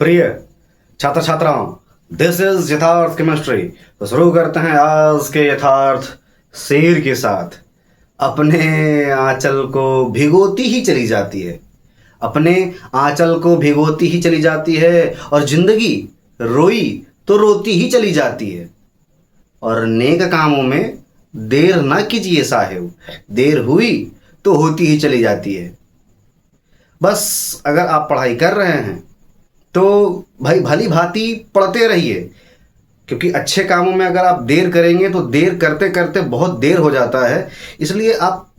प्रिय छात्र छात्राओं, दिस इज यथार्थ केमिस्ट्री। तो शुरू करते हैं आज के यथार्थ शेर के साथ। अपने आंचल को भिगोती ही चली जाती है, अपने आंचल को भिगोती ही चली जाती है, और जिंदगी रोई तो रोती ही चली जाती है। और नेक कामों में देर ना कीजिए साहिब, देर हुई तो होती ही चली जाती है। बस अगर आप पढ़ाई कर रहे हैं तो भाई भली भांति पढ़ते रहिए, क्योंकि अच्छे कामों में अगर आप देर करेंगे तो देर करते करते बहुत देर हो जाता है। इसलिए आप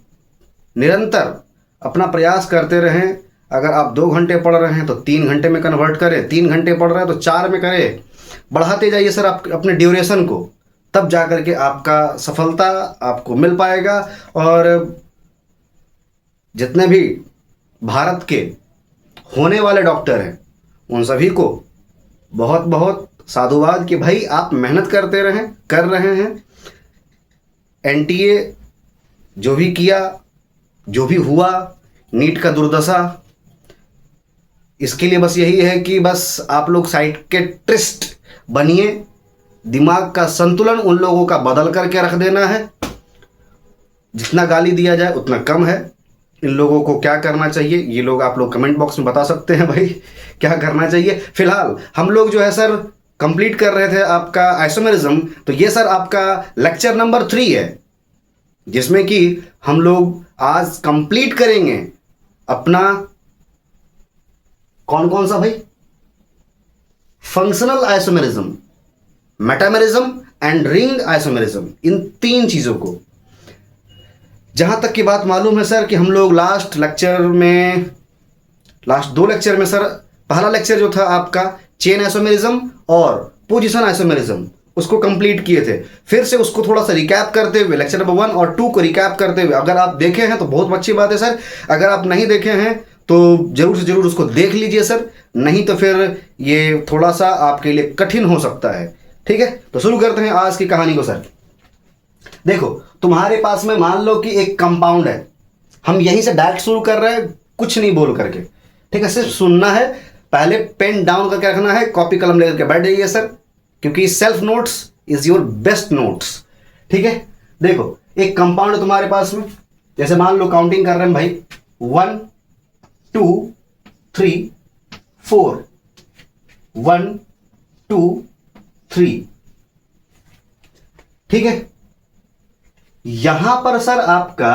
निरंतर अपना प्रयास करते रहें। अगर आप 2 घंटे पढ़ रहे हैं तो 3 घंटे में कन्वर्ट करें, 3 घंटे पढ़ रहे हैं तो 4 में करें, बढ़ाते जाइए सर आप अपने ड्यूरेशन को। तब जा कर के आपका सफलता आपको मिल पाएगा। और जितने भी भारत के होने वाले डॉक्टर हैं उन सभी को बहुत बहुत साधुवाद कि भाई आप मेहनत करते रहें, कर रहे हैं। एनटीए जो भी किया, जो भी हुआ, नीट का दुर्दशा, इसके लिए बस यही है कि बस आप लोग साइकियाट्रिस्ट बनिए। दिमाग का संतुलन उन लोगों का बदल करके रख देना है। जितना गाली दिया जाए उतना कम है। इन लोगों को क्या करना चाहिए ये लोग आप लोग कमेंट बॉक्स में बता सकते हैं भाई, क्या करना चाहिए। फिलहाल हम लोग जो है सर कंप्लीट कर रहे थे आपका आइसोमेरिज्म। तो ये सर आपका लेक्चर नंबर 3 है, जिसमें कि हम लोग आज कंप्लीट करेंगे अपना कौन कौन सा भाई, functional isomerism, metamerism and ring isomerism. इन 3 चीजों को जहां तक की बात मालूम है सर कि हम लोग लास्ट 2 लेक्चर में सर, पहला लेक्चर जो था आपका चेन आइसोमेरिज्म और पोजीशन आइसोमेरिज्म, उसको कंप्लीट किए थे। फिर से उसको थोड़ा सा रिकैप करते हुए लेक्चर नंबर 1 और 2 को रिकैप करते हुए, अगर आप देखे हैं तो बहुत अच्छी बात है सर। अगर आप नहीं देखे हैं तो जरूर से जरूर उसको देख लीजिए सर, नहीं तो फिर ये थोड़ा सा आपके लिए कठिन हो सकता है। ठीक है, तो शुरू करते हैं आज की कहानी को सर। देखो, तुम्हारे पास में मान लो कि एक कंपाउंड है। हम यहीं से डायरेक्ट शुरू कर रहे हैं, कुछ नहीं बोल करके, ठीक है, सिर्फ सुनना है। पहले पेन डाउन करके रखना है, कॉपी कलम लेकर के बैठ जाइए सर, क्योंकि self notes is your best notes. ठीक है, देखो एक कंपाउंड है तुम्हारे पास में। जैसे मान लो काउंटिंग कर रहे हैं भाई, 1 2 3 4, 1 2 3। ठीक है, यहां पर सर आपका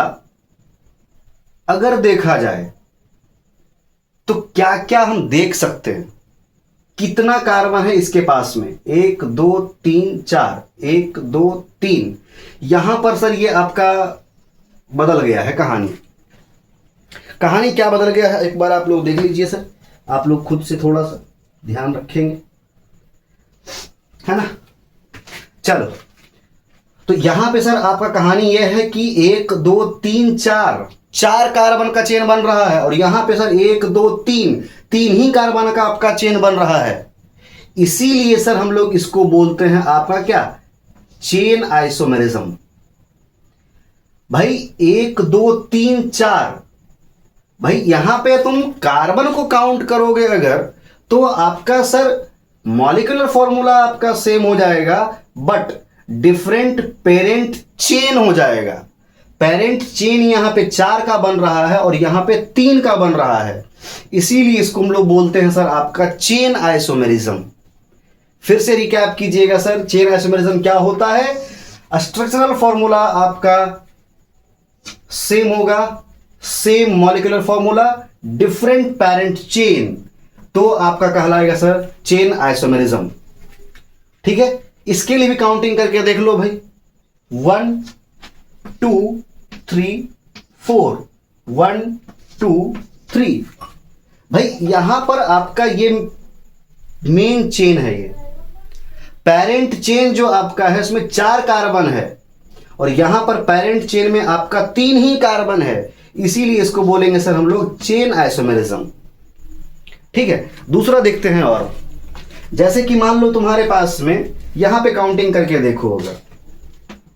अगर देखा जाए तो क्या क्या हम देख सकते हैं, कितना कार्बन है इसके पास में, 1 2 3 4, 1 2 3। यहां पर सर ये आपका बदल गया है कहानी। कहानी क्या बदल गया है एक बार आप लोग देख लीजिए सर, आप लोग खुद से थोड़ा सा ध्यान रखेंगे, है ना। चलो, तो यहां पे सर आपका कहानी यह है कि 1 2 3 4 कार्बन का चेन बन रहा है, और यहां पे सर 1 2 3 ही कार्बन का आपका चेन बन रहा है। इसीलिए सर हम लोग इसको बोलते हैं आपका क्या, चेन आइसोमेरिज्म। भाई 1 2 3 4, भाई यहां पे तुम कार्बन को काउंट करोगे अगर, तो आपका सर मॉलिक्यूलर फॉर्मूला आपका सेम हो जाएगा, बट डिफरेंट पेरेंट चेन हो जाएगा। पेरेंट चेन यहां पे 4 का बन रहा है और यहां पे 3 का बन रहा है। इसीलिए इसको हम लोग बोलते हैं सर आपका चेन आइसोमेरिज्म। फिर से रिकैप कीजिएगा सर, चेन आइसोमेरिज्म क्या होता है। स्ट्रक्चरल फॉर्मूला आपका सेम होगा, same molecular formula, different parent chain, तो आपका कहलाएगा सर चेन आइसोमेरिज्म। ठीक है, इसके लिए भी काउंटिंग करके देख लो भाई, 1 2 3 4, 1 2 3। भाई यहां पर आपका ये मेन चेन है। ये पेरेंट चेन जो आपका है इसमें 4 कार्बन है, और यहां पर पेरेंट चेन में आपका 3 ही कार्बन है। इसीलिए इसको बोलेंगे सर हम लोग चेन आइसोमेरिज्म। ठीक है, दूसरा देखते हैं। और जैसे कि मान लो तुम्हारे पास में यहां पे काउंटिंग करके देखो होगा,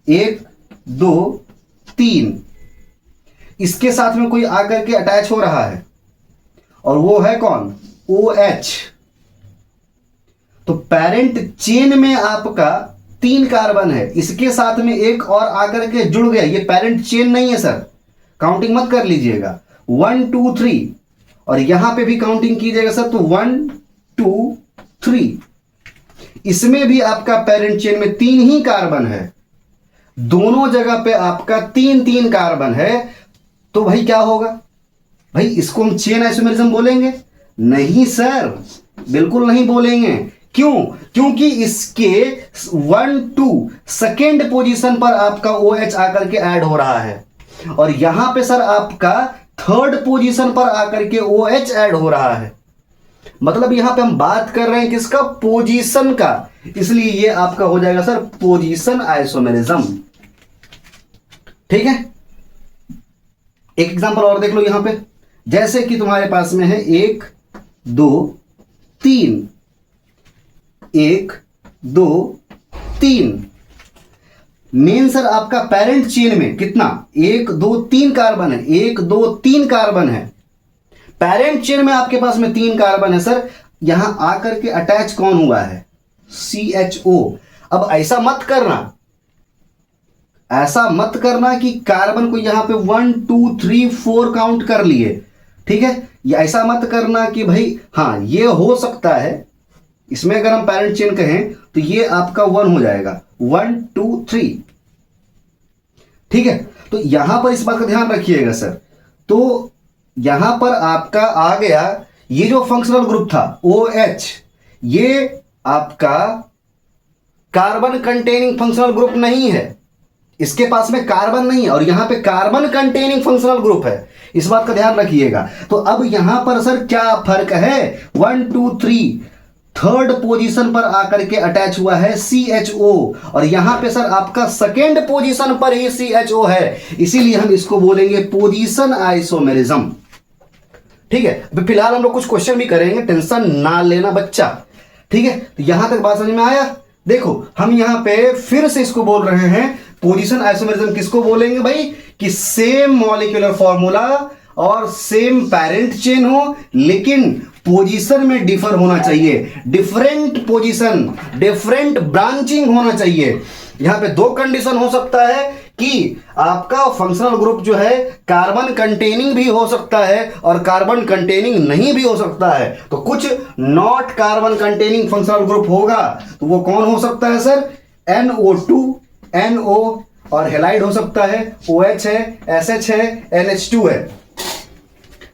1 2 3, इसके साथ में कोई आकर के अटैच हो रहा है, और वो है कौन, OH। तो पेरेंट चेन में आपका 3 कार्बन है, इसके साथ में एक और आकर के जुड़ गया, ये पेरेंट चेन नहीं है सर, काउंटिंग मत कर लीजिएगा। 1 2 3 और यहां पे भी काउंटिंग कीजिएगा सर, तो 1 2 3, इसमें भी आपका पेरेंट चेन में 3 ही कार्बन है, दोनों जगह पे आपका 3 3 कार्बन है। तो भाई क्या होगा भाई, इसको हम चेन आइसोमेरिज्म बोलेंगे? नहीं सर, बिल्कुल नहीं बोलेंगे। क्यों? क्योंकि इसके 1 2 सेकेंड पोजीशन पर आपका OH आकर के ऐड हो रहा है और यहां पे सर आपका 3rd पोजीशन पर आकर के OH ऐड हो रहा है। मतलब यहां पे हम बात कर रहे हैं किसका? पोजीशन का, इसलिए ये आपका हो जाएगा सर पोजीशन आइसोमेरिज्म। ठीक है, एक एग्जांपल और देख लो यहां पे, जैसे कि तुम्हारे पास में है 1 2 3, 1 2 3। मेन सर आपका पेरेंट चेन में कितना? 1 2 3 कार्बन है, 1 2 3 कार्बन है। पेरेंट चेन में आपके पास में 3 कार्बन है सर, यहां आकर के अटैच कौन हुआ है? CHO। अब ऐसा मत करना, ऐसा मत करना कि कार्बन को यहां पे 1 2 3 4 काउंट कर लिए, ठीक है? ये ऐसा मत करना कि भाई हाँ ये हो सकता है, इसमें अगर हम पेरेंट चेन कहें तो ये आपका 1 हो जाएगा, 1 2 3। ठीक है, तो यहां पर इस बात का ध्यान रखिएगा सर। तो यहां पर आपका आ गया ये जो फंक्शनल ग्रुप था OH, ये आपका कार्बन कंटेनिंग फंक्शनल ग्रुप नहीं है, इसके पास में कार्बन नहीं है और यहां पे कार्बन कंटेनिंग फंक्शनल ग्रुप है, इस बात का ध्यान रखिएगा। तो अब यहां पर सर क्या फर्क है? 1 2 3 3rd पोजीशन पर आकर के अटैच हुआ है CHO और यहां पे सर आपका 2nd पोजीशन पर ही CHO है, इसीलिए हम इसको बोलेंगे पोजीशन आइसोमेरिज्म। ठीक है, अभी फिलहाल हम लोग कुछ क्वेश्चन भी करेंगे, टेंशन ना लेना बच्चा। ठीक है, तो यहां तक बात समझ में आया? देखो हम यहां पे फिर से इसको बोल रहे हैं, पोजीशन आइसोमेरिज्म किसको बोलेंगे भाई? कि सेम मॉलिक्यूलर फॉर्मूला और सेम पेरेंट चेन हो, लेकिन पोजीशन में डिफर होना चाहिए, डिफरेंट पोजीशन, डिफरेंट ब्रांचिंग होना चाहिए। यहां पे 2 कंडीशन हो सकता है कि आपका फंक्शनल ग्रुप जो है कार्बन कंटेनिंग भी हो सकता है और कार्बन कंटेनिंग नहीं भी हो सकता है। तो कुछ not carbon containing functional group होगा, तो वो कौन हो सकता है सर? NO2 NO और हेलाइड हो सकता है, OH है, SH है, NH2 है।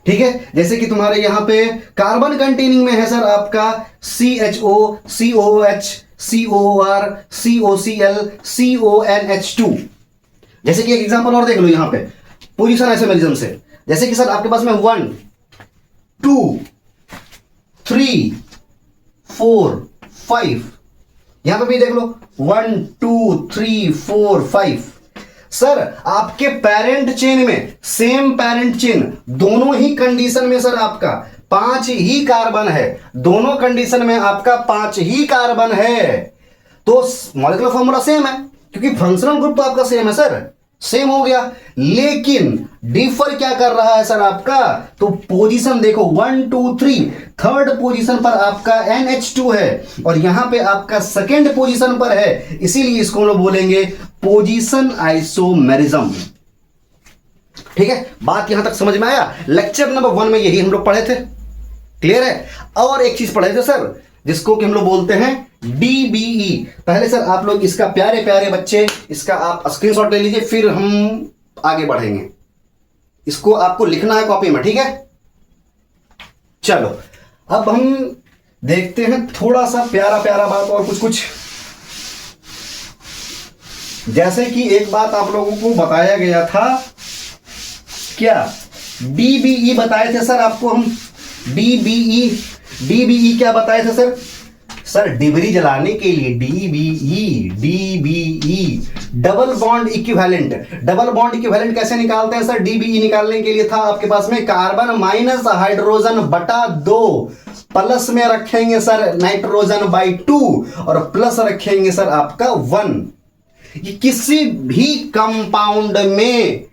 ठीक है, जैसे कि तुम्हारे यहां पे कार्बन कंटेनिंग में है सर आपका CHO COOH COOR COCl CONH2। जैसे कि एक एग्जांपल और देख लो यहां पे पोजीशन आइसोमेरिज्म से, जैसे कि सर आपके पास में 1 2 3 4 5, यहां पे भी देख लो 1 2 3 4 5। सर आपके पेरेंट चेन में सेम पेरेंट चेन, दोनों ही कंडीशन में सर आपका 5 ही कार्बन है, दोनों कंडीशन में आपका 5 ही कार्बन है। तो मॉलिक्यूलर फॉर्मूला सेम है, क्योंकि फंक्शनल ग्रुप तो आपका सेम है सर, सेम हो गया। लेकिन डिफर क्या कर रहा है सर आपका? तो पोजीशन देखो 1 2 3, 3rd पोजीशन पर आपका NH2 है और यहां पे आपका 2nd पोजीशन पर है, इसीलिए इसको हम लोग बोलेंगे पोजीशन आइसोमेरिज्म। ठीक है, बात यहां तक समझ में आया? लेक्चर नंबर 1 में यही हम लोग पढ़े थे, क्लियर है? और एक चीज पढ़े थे सर जिसको कि हम लोग बोलते हैं DBE। पहले सर आप लोग इसका प्यारे प्यारे बच्चे इसका आप स्क्रीनशॉट ले लीजिए, फिर हम आगे बढ़ेंगे। इसको आपको लिखना है कॉपी में, ठीक है? चलो अब हम देखते हैं थोड़ा सा प्यारा प्यारा बात और कुछ। जैसे कि एक बात आप लोगों को बताया गया था, क्या DBE बताए थे सर आपको हम? DBE क्या बताए थे सर? सर डिबरी जलाने के लिए DBE double bond equivalent. Double bond equivalent कैसे निकालते हैं सर? DBE निकालने के लिए था आपके पास में कार्बन माइनस हाइड्रोजन बटा 2, प्लस में रखेंगे सर नाइट्रोजन बाई 2 और प्लस रखेंगे सर आपका 1। ये किसी भी कंपाउंड में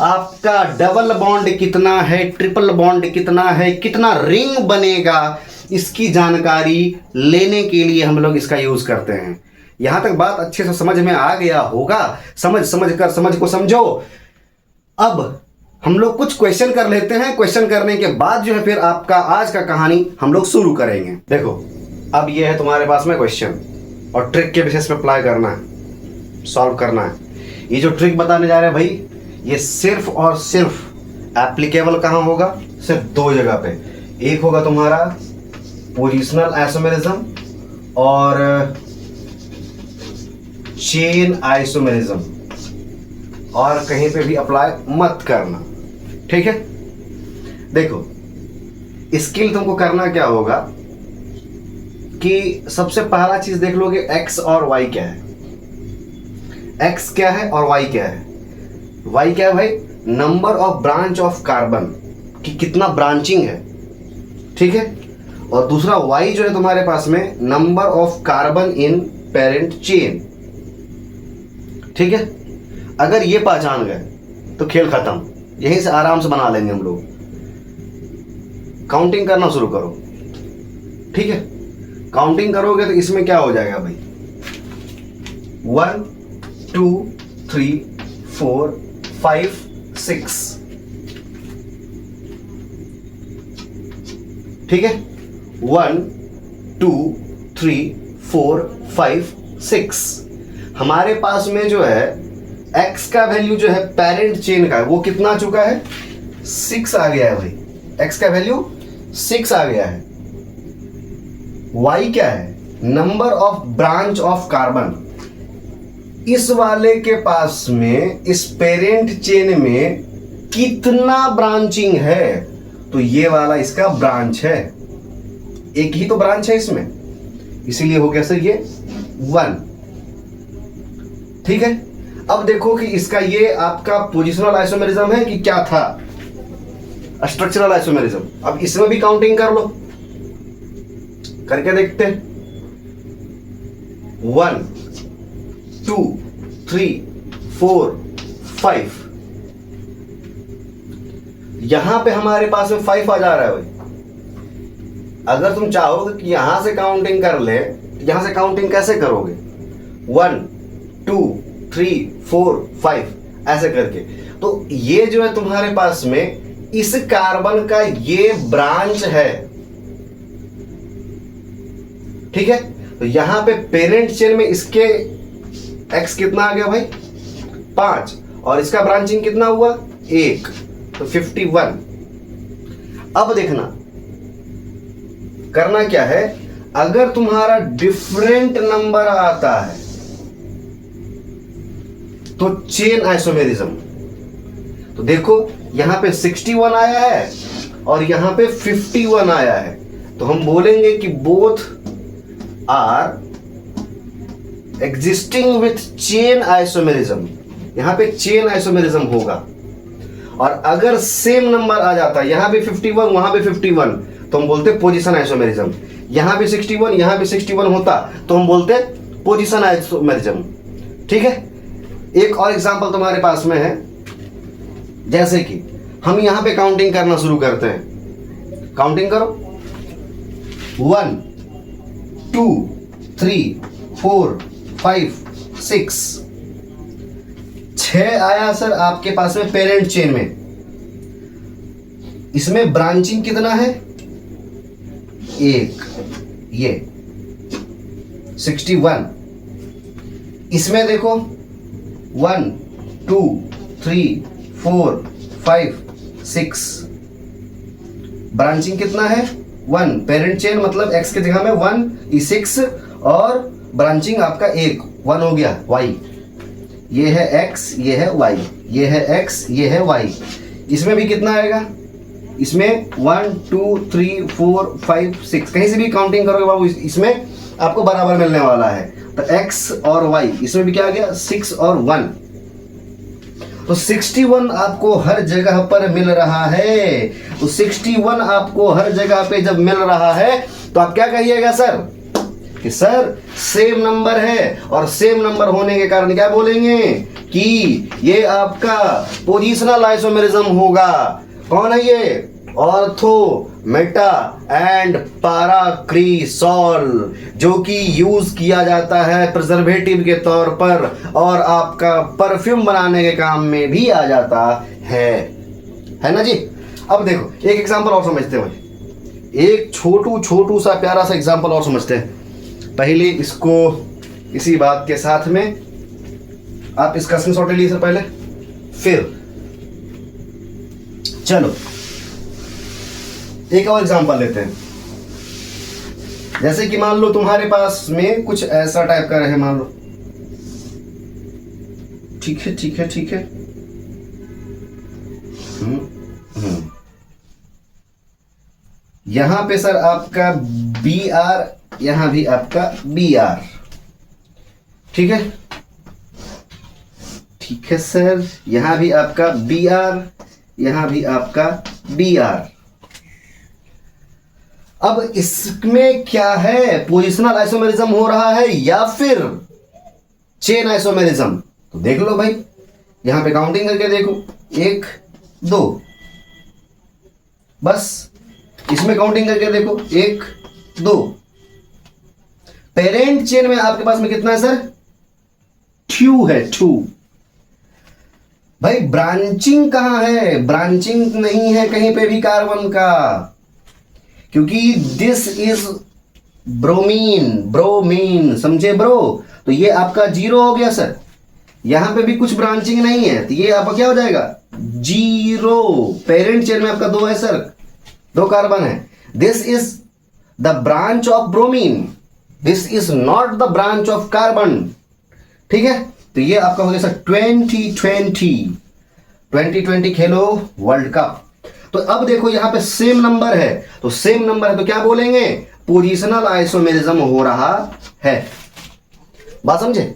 आपका डबल बॉन्ड कितना है, ट्रिपल बॉन्ड कितना है, कितना रिंग बनेगा, इसकी जानकारी लेने के लिए हम लोग इसका यूज करते हैं। यहां तक बात अच्छे से समझ में आ गया होगा। समझ को समझो। अब हम लोग कुछ क्वेश्चन कर लेते हैं। क्वेश्चन करने के बाद जो है फिर आपका आज का कहानी हम लोग शुरू करेंगे। देखो, अब ये है तुम्हारे पास में क्वेश्चन और ट्रिक के बेसिस पे अप्लाई करना है, सॉल्व करना है। ये जो ट्रिक बताने जा रहे हैं भाई, ये सिर्फ और सिर्फ एप्लीकेबल कहां होगा? सिर्फ दो जगह पे। एक होगा तुम्हारा पोजिशनल आइसोमेरिज्म और चेन आइसोमेरिज्म, और कहीं पे भी अप्लाई मत करना, ठीक है? देखो, स्किल तुमको करना क्या होगा कि सबसे पहला चीज देख लोगे एक्स और वाई क्या है। एक्स क्या है और वाई क्या है? वाई क्या है भाई? Number of branch of carbon, कि कितना ब्रांचिंग है, ठीक है? और दूसरा वाई जो है तुम्हारे पास में number of carbon in parent chain, ठीक है? अगर ये पहचान गए तो खेल खत्म, यहीं से आराम से बना लेंगे हम लोग। काउंटिंग करना शुरू करो, ठीक है? काउंटिंग करोगे तो इसमें क्या हो जाएगा भाई? 1 2 3 4 5 6, ठीक है? 1 2 3 4 5 6। हमारे पास में जो है x का वैल्यू जो है पेरेंट चेन का, वो कितना आ चुका है? 6 आ गया है भाई। x का वैल्यू 6 आ गया है। y क्या है? Number of branch of carbon. इस वाले के पास में इस पेरेंट चेन में कितना ब्रांचिंग है? तो ये वाला इसका ब्रांच है, एक ही तो ब्रांच है इसमें, इसीलिए हो गया सर ये 1, ठीक है? अब देखो कि इसका ये आपका पोजिशनल आइसोमेरिज्म है कि क्या था? Structural isomerism. अब इसमें भी काउंटिंग कर लो, करके देखते हैं। 1 2 3 4 5। यहां पे हमारे पास में 5 आ जा रहा है भाई। अगर तुम चाहोगे कि यहां से काउंटिंग कर ले, यहां से काउंटिंग कैसे करोगे? 1 2 3 4 5 ऐसे करके। तो ये जो है तुम्हारे पास में इस कार्बन का ये ब्रांच है, ठीक है? तो यहां पे पेरेंट चेन में इसके x कितना आ गया भाई? 5, और इसका ब्रांचिंग कितना हुआ? 1, तो 51। अब देखना करना क्या है। अगर तुम्हारा डिफरेंट नंबर आता है तो चेन आइसोमेरिज्म। तो देखो यहां पे 61 आया है और यहां पे 51 आया है, तो हम बोलेंगे कि both are existing with chain isomerism. यहां पे चेन आइसोमेरिज्म होगा। और अगर सेम नंबर आ जाता, यहां भी 51 वहां भी 51, तो हम बोलते पोजीशन आइसोमेरिज्म। यहां भी 61 यहां भी 61 होता तो हम बोलते पोजीशन आइसोमेरिज्म, ठीक है? एक और एग्जांपल तुम्हारे पास में है, जैसे कि हम यहां पे काउंटिंग करना शुरू करते हैं। काउंटिंग करो। 1 2 3 4 5 6। 6 आया सर आपके पास में पेरेंट चेन में। इसमें ब्रांचिंग कितना है? 1, ये 61। इसमें देखो 1 2 3 4 5 6। ब्रांचिंग कितना है? 1। पेरेंट चेन मतलब x की जगह में 1 6, और ब्रांचिंग आपका 1 हो गया y। ये है x, ये है y, ये है x, ये है y। इसमें भी कितना आएगा? इसमें 1 2 3 4 5 6, कहीं से भी काउंटिंग करोगे बाबू इसमें आपको बराबर मिलने वाला है। तो x और y, इसमें भी क्या आ गया? 6 और 1। तो 61 आपको हर जगह पर मिल रहा है। तो 61 आपको हर जगह पे जब मिल रहा है तो आप क्या कहिएगा सर? कि सर सेम नंबर है, और सेम नंबर होने के कारण क्या बोलेंगे कि ये आपका पोजिशनल आइसोमेरिज्म होगा। कौन है ये? ऑर्थो मेटा एंड पाराक्रीसॉल, जो कि यूज किया जाता है प्रिजर्वेटिव के तौर पर और आपका परफ्यूम बनाने के काम में भी आ जाता है ना जी। अब देखो एक एग्जांपल और समझते हैं भाई, एक छोटू सा प्यारा सा एग्जांपल और समझते हैं। पहले इसको इसी बात के साथ में आप इसका स्क्रीनशॉट ले लीजिए सर पहले, फिर चलो एक और एग्जांपल लेते हैं। जैसे कि मान लो तुम्हारे पास में कुछ ऐसा टाइप का रहे, मान लो, ठीक है ठीक है ठीक है। यहां पे सर आपका बी आर, यहां भी आपका बी आर, ठीक है ठीक है सर, यहां भी आपका बी आर, यहां भी आपका बी आर। अब इसमें क्या है, पोजिशनल आइसोमेरिज्म हो रहा है या फिर चेन आइसोमेरिज्म? तो देख लो भाई, यहां पे काउंटिंग करके देखो, 1 2, बस इसमें काउंटिंग करके देखो 1 2। पेरेंट चेन में आपके पास में कितना है सर? 2 है, 2। भाई ब्रांचिंग कहां है? ब्रांचिंग नहीं है कहीं पे भी कार्बन का, क्योंकि दिस इज ब्रोमीन, समझे ब्रो? तो ये आपका 0 हो गया सर। यहां पे भी कुछ ब्रांचिंग नहीं है, तो ये आपका क्या हो जाएगा? 0। पेरेंट चेन में आपका 2 है सर, 2 कार्बन है। This is the branch of bromine, this is not the branch of carbon, ठीक है। तो ये आपका हो गया सर 2020 खेलो वर्ल्ड कप। तो अब देखो यहां पे सेम नंबर है, तो सेम नंबर है तो क्या बोलेंगे? पोजिशनल आइसोमेरिज्म हो रहा है। बात समझे?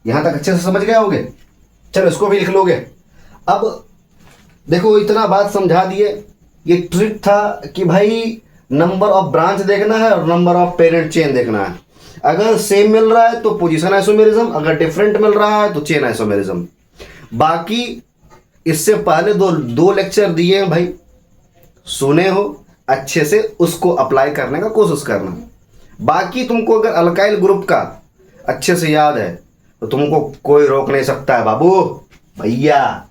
यहां तक अच्छे से समझ गए होगे? चलो इसको भी लिख लोगे। अब देखो इतना बात समझा दिए, ये ट्रिक था कि भाई नंबर ऑफ ब्रांच देखना है और नंबर ऑफ पेरेंट चेन देखना है। अगर सेम मिल रहा है तो पोजीशन आइसोमेरिज्म, अगर डिफरेंट मिल रहा है तो चेन आइसोमेरिज्म। बाकी इससे पहले दो लेक्चर दिए हैं भाई, सुने हो अच्छे से, उसको अप्लाई करने का कोशिश करना। बाकी तुमको अगर अल्काइल ग्रुप का अच्छे से याद है तो तुमको कोई रोक नहीं सकता है बाबू भैया।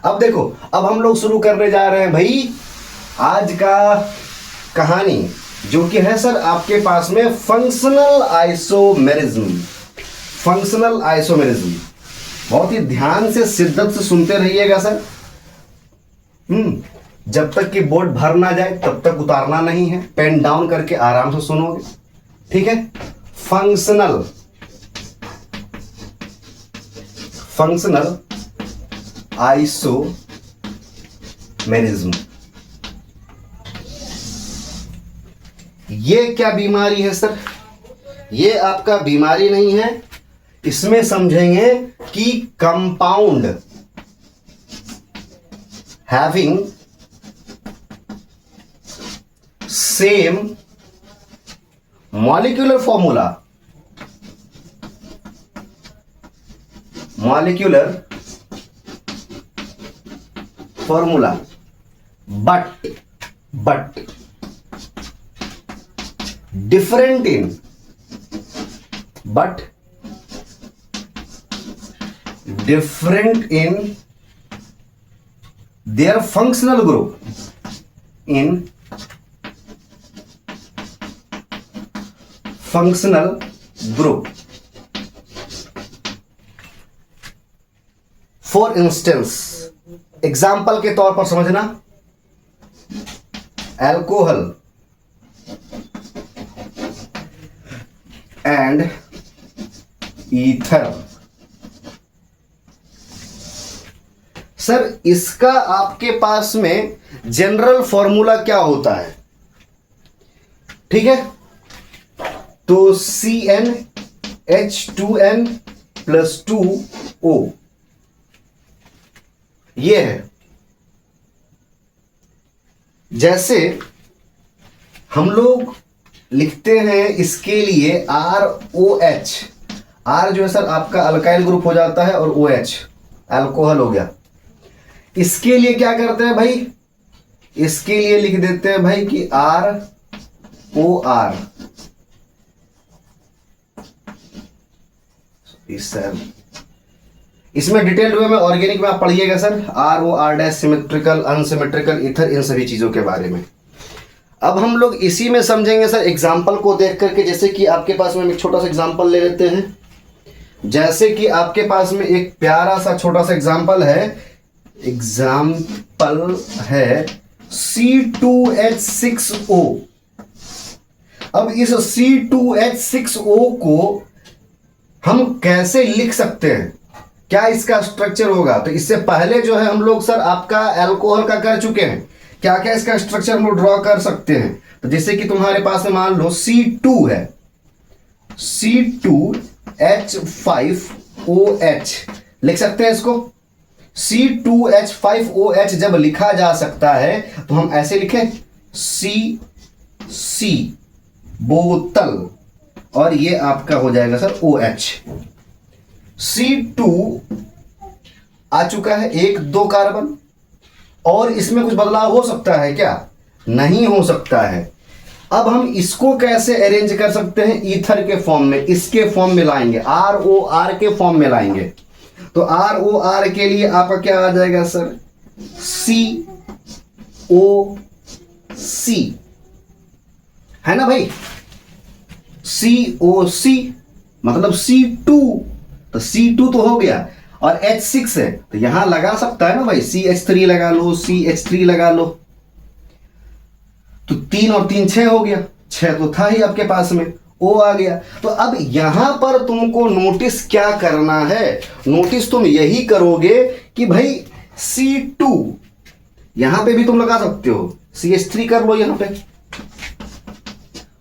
अब देखो, अब हम लोग शुरू करने जा रहे हैं भाई आज का कहानी, जो कि है सर आपके पास में फंक्शनल आइसोमेरिज्म। फंक्शनल आइसोमेरिज्म बहुत ही ध्यान से शिद्दत से सुनते रहिएगा सर। जब तक कि बोर्ड भर ना जाए तब तक उतारना नहीं है, पेन डाउन करके आराम से सुनोगे, ठीक है। फंक्शनल आइसोमेरिज्म, ये क्या बीमारी है सर? ये आपका बीमारी नहीं है, इसमें समझेंगे कि compound having same molecular formula but different in their functional group, for instance, example के तौर पर समझना, अल्कोहल एंड ईथर। सर इसका आपके पास में जनरल फॉर्मूला क्या होता है? ठीक है, तो CnH2n+2O ये है। जैसे हम लोग लिखते हैं इसके लिए ROH, R जो है सर आपका अल्काइल ग्रुप हो जाता है और OH अल्कोहल हो गया। इसके लिए क्या करते हैं भाई, इसके लिए लिख देते हैं भाई कि ROR। सर इसमें डिटेल्ड वे में ऑर्गेनिक में आप पढ़िएगा sir, ROR' symmetrical, unsymmetrical ether, इन सभी चीजों के बारे में। अब हम लोग इसी में समझेंगे सर एग्जाम्पल को देख करके। जैसे कि आपके पास में एक छोटा सा एग्जाम्पल ले लेते हैं। जैसे कि आपके पास में एक प्यारा सा छोटा सा एग्जाम्पल है C2H6O। अब इस C2H6O को हम कैसे लिख सकते हैं, क्या इसका स्ट्रक्चर होगा? तो इससे पहले जो है हम लोग सर आपका अल्कोहल का कर चुके हैं। क्या क्या इसका स्ट्रक्चर हम लोग ड्रॉ कर सकते हैं? तो जैसे कि तुम्हारे पास में मान लो C2 है, C2H5OH लिख सकते हैं इसको। C2H5OH जब लिखा जा सकता है तो हम ऐसे लिखें CC बोतल, और ये आपका हो जाएगा सर OH। C2 आ चुका है, 1-2 कार्बन, और इसमें कुछ बदलाव हो सकता है क्या? नहीं हो सकता है। अब हम इसको कैसे अरेंज कर सकते हैं? ईथर के फॉर्म में, इसके फॉर्म में लाएंगे, ROR के फॉर्म में लाएंगे। तो ROR के लिए आपका क्या आ जाएगा सर? COC, है ना भाई? COC मतलब C2, तो C2 तो हो गया, और H6 है तो यहां लगा सकता है ना भाई, CH3 लगा लो, CH3 लगा लो। तो 3 और 3 6 हो गया, 6 तो था ही आपके पास में, O आ गया। तो अब यहां पर तुमको नोटिस क्या करना है? नोटिस तुम यही करोगे कि भाई C2 यहां पे भी तुम लगा सकते हो, CH3 कर लो यहां पे,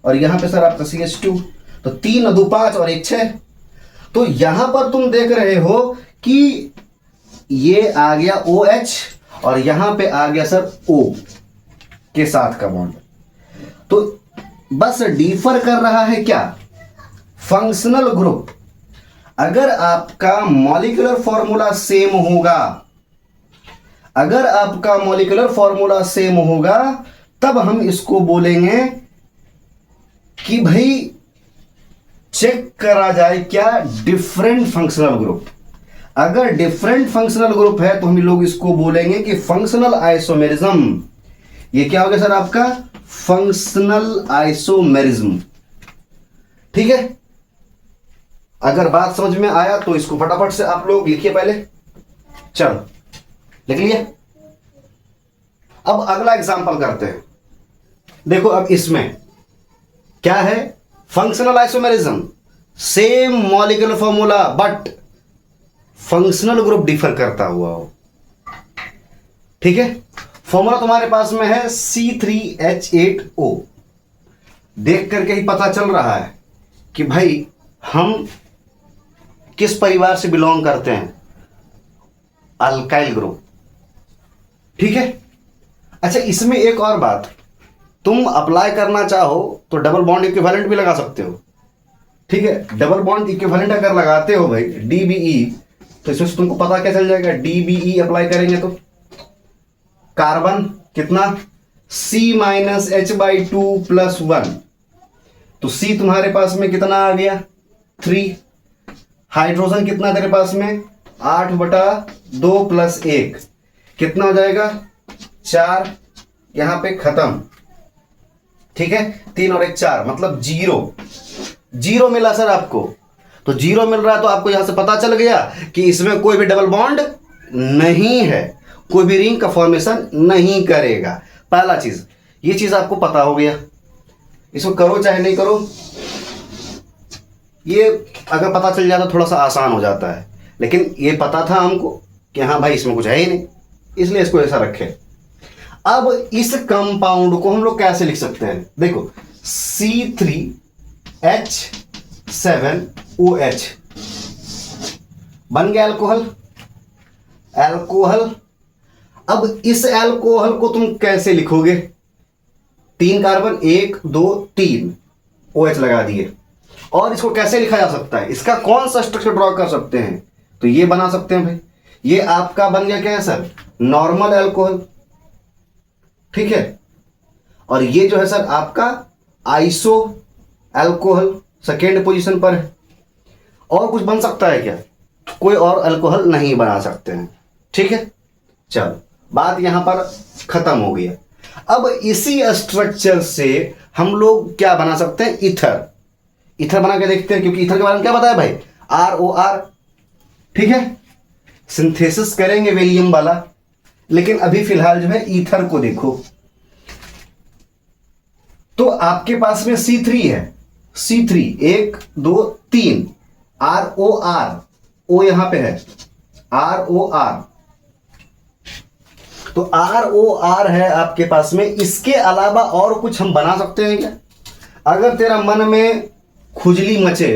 और यहां पे सर आपका CH2। तो 3 और 2 5 और 1 6। तो यहां पर तुम देख रहे हो कि ये आ गया OH, और यहां पे आ गया सर O के साथ का बॉन्ड। तो बस डिफर कर रहा है क्या? Functional group. अगर आपका मॉलिक्यूलर फॉर्मूला सेम होगा, अगर आपका मॉलिक्यूलर फॉर्मूला सेम होगा, तब हम इसको बोलेंगे कि भाई चेक करा जाए क्या? Different functional group. अगर डिफरेंट फंक्शनल ग्रुप है तो हम लोग इसको बोलेंगे कि फंक्शनल आइसोमेरिज्म। ये क्या हो गया सर आपका? Functional isomerism. ठीक है, अगर बात समझ में आया तो इसको फटाफट से आप लोग लिखिए पहले। चलो लिख लिए। अब अगला एग्जांपल करते हैं। देखो अब इसमें क्या है? Functional isomerism, same molecular formula but functional group differ करता हुआ हो। ठीक है, फॉर्मूला तुम्हारे पास में है C3H8O। देख करके ही पता चल रहा है कि भाई हम किस परिवार से बिलोंग करते हैं, अल्काइल ग्रुप। ठीक है, अच्छा इसमें एक और बात, तुम अप्लाई करना चाहो तो डबल बॉन्ड इक्विवेलेंट भी लगा सकते हो। ठीक है, डबल बॉन्ड इक्विवेलेंट अगर लगाते हो भाई DBE, तो इसमें से तुमको पता क्या चल जाएगा? DBE अप्लाई करेंगे तो कार्बन कितना? C-H/2 + 1। तो C तुम्हारे पास में कितना आ गया? 3। हाइड्रोजन कितना तेरे पास में? 8/2 + 1 कितना हो जाएगा? 4। यहां पे खत्म। ठीक है, 3 और 1 4 मतलब 0 मिला सर आपको। तो 0 मिल रहा है तो आपको यहां से पता चल गया कि इसमें कोई भी डबल बॉन्ड नहीं है, कोई भी रिंग का फॉर्मेशन नहीं करेगा। पहला चीज, ये चीज आपको पता हो गया। इसको करो चाहे नहीं करो, ये अगर पता चल जाता थोड़ा सा आसान हो जाता है, लेकिन ये पता था हमको कि हाँ भाई इसमें कुछ है ही नहीं, इसलिए इसको ऐसा रखे। अब इस कंपाउंड को हम लोग कैसे लिख सकते हैं? देखो C3H7OH बन गया अल्कोहल। अब इस अल्कोहल को तुम कैसे लिखोगे? 3 कार्बन, 1 2 3 OH लगा दिए। और इसको कैसे लिखा जा सकता है? इसका कौन सा स्ट्रक्चर ड्रॉ कर सकते हैं? तो ये बना सकते हैं भाई। ये आपका बन गया क्या है सर? Normal alcohol. ठीक है। और ये जो है सर आपका आइसो अल्कोहल सेकेंड पोजीशन पर है। और कुछ बन सकता है क्या? कोई और अल्कोहल नहीं बना सकते हैं, ठीक है। चलो बात यहां पर खत्म हो गया। अब इसी स्ट्रक्चर से हम लोग क्या बना सकते हैं? ईथर। ईथर बना के देखते हैं, क्योंकि ईथर के बारे में क्या बताया भाई? ROR, ठीक है। सिंथेसिस करेंगे वेलियम वाला, लेकिन अभी फिलहाल जो है ईथर को देखो। तो आपके पास में C3 है, C3 1 2 3, ROR, O यहां पे है, ROR। तो ROR है आपके पास में। इसके अलावा और कुछ हम बना सकते हैं क्या? अगर तेरा मन में खुजली मचे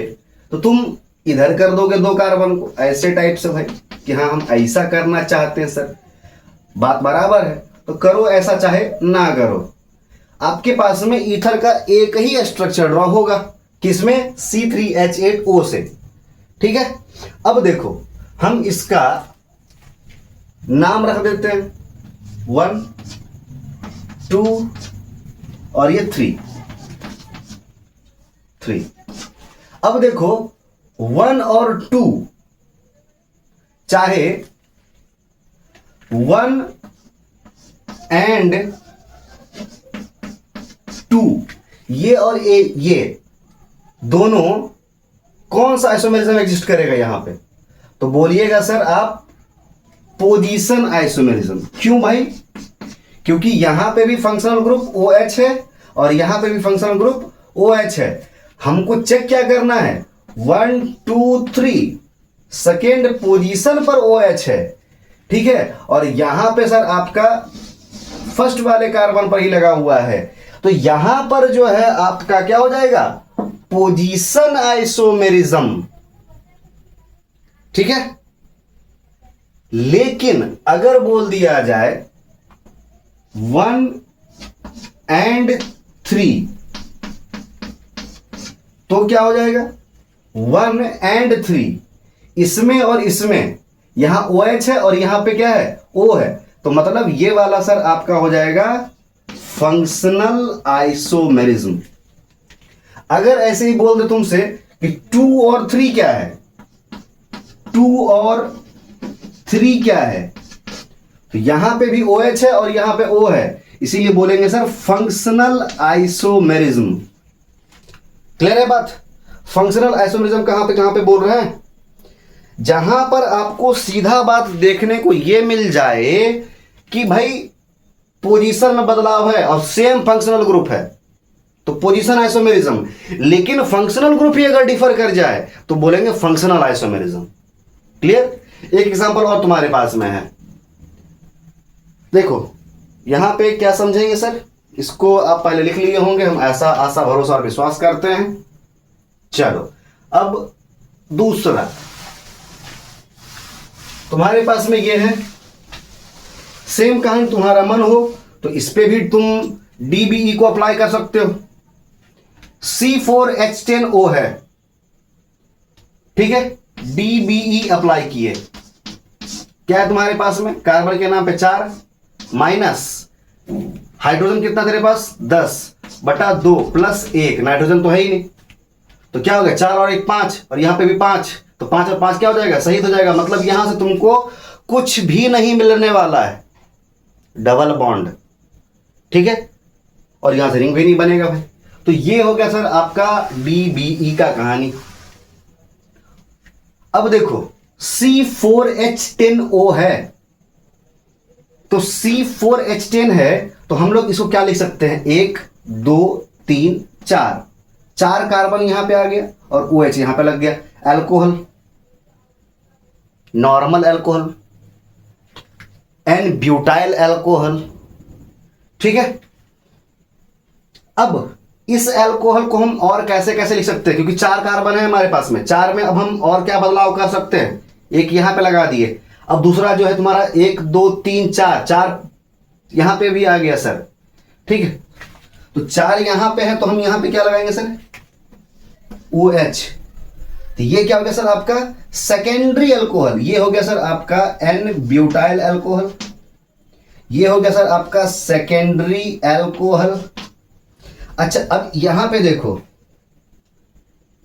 तो तुम इधर कर दोगे 2 कार्बन को, ऐसे टाइप से भाई कि हाँ हम ऐसा करना चाहते हैं सर, बात बराबर है तो करो, ऐसा चाहे ना करो। आपके पास में ईथर का एक ही स्ट्रक्चर ड्रॉ होगा, किसमें? C3H8O से, ठीक है। अब देखो हम इसका नाम रख देते हैं 1 2 और ये 3। अब देखो 1 और 2, चाहे 1 and 2, ये और ये दोनों कौन सा आइसोमेरिज्म एग्जिस्ट करेगा यहां पे? तो बोलिएगा सर आप पोजीशन आइसोमेरिज्म। क्यों भाई? क्योंकि यहां पे भी फंक्शनल ग्रुप OH है और यहां पे भी फंक्शनल ग्रुप OH है। हमको चेक क्या करना है? 1 2 3 सेकेंड पोजीशन पर OH है, ठीक है। और यहां पे सर आपका फर्स्ट वाले कार्बन पर ही लगा हुआ है। तो यहां पर जो है आपका क्या हो जाएगा? पोजीशन आइसोमेरिज्म, ठीक है। लेकिन अगर बोल दिया जाए 1 and 3, तो क्या हो जाएगा? 1 and 3, इसमें और इसमें, यहां OH है और यहां पे क्या है? O है। तो मतलब ये वाला सर आपका हो जाएगा फंक्शनल आइसोमेरिज्म। अगर ऐसे ही बोल दे तुमसे कि 2 और 3 क्या है, 2 और 3 क्या है, तो यहां पे भी OH है और यहां पे O है, इसीलिए बोलेंगे सर फंक्शनल आइसोमेरिज्म। क्लियर है बात? फंक्शनल आइसोमेरिज्म कहां पे बोल रहे हैं? जहां पर आपको सीधा बात देखने को यह मिल जाए कि भाई पोजीशन में बदलाव है और सेम फंक्शनल ग्रुप है, तो पोजीशन आइसोमेरिज्म। लेकिन फंक्शनल ग्रुप ही अगर डिफर कर जाए तो बोलेंगे फंक्शनल आइसोमेरिज्म। क्लियर? एक एग्जांपल और तुम्हारे पास में है, देखो यहां पे क्या समझेंगे सर, इसको आप पहले लिख लिए होंगे, हम ऐसा आशा भरोसा और विश्वास करते हैं। चलो अब दूसरा तुम्हारे पास में ये है, सेम कहानी, तुम्हारा मन हो तो इस पे भी तुम DBE को अप्लाई कर सकते हो। C4H10O है, ठीक है। DBE अप्लाई किए, क्या है तुम्हारे पास में? कार्बन के नाम पे 4 माइनस हाइड्रोजन कितना तेरे पास? 10/2 प्लस 1, नाइट्रोजन तो है ही नहीं, तो क्या हो गया? 4 और 1 5, और यहां पे भी 5, तो 5 और 5 क्या हो जाएगा? शहीद हो जाएगा। मतलब यहां से तुमको कुछ भी नहीं मिलने वाला है, डबल बॉन्ड, ठीक है। और यहां से रिंग भी नहीं बनेगा भाई। तो ये हो गया सर आपका DBE का कहानी। अब देखो C4H10O है, तो C4H10 है तो हम लोग इसको क्या लिख सकते हैं? 1 2 3 4 कार्बन यहां पे आ गया और OH यहां पे लग गया। Alcohol, normal alcohol, n butyl alcohol, ठीक है। अब इस अल्कोहल को हम और कैसे कैसे लिख सकते हैं? क्योंकि 4 कार्बन है हमारे पास में, 4 में अब हम और क्या बदलाव कर सकते हैं? एक यहां पे लगा दिए, अब दूसरा जो है तुम्हारा 1 2 3 4 यहां पे भी आ गया सर, ठीक है। तो 4 यहां पे है तो हम यहां पे क्या लगाएंगे सर? OH। तो ये क्या हो गया सर आपका सेकेंडरी अल्कोहल, ये हो गया सर आपका एन ब्यूटाइल अल्कोहल। ये हो गया सर आपका सेकेंडरी एल्कोहल। अच्छा अब यहां पे देखो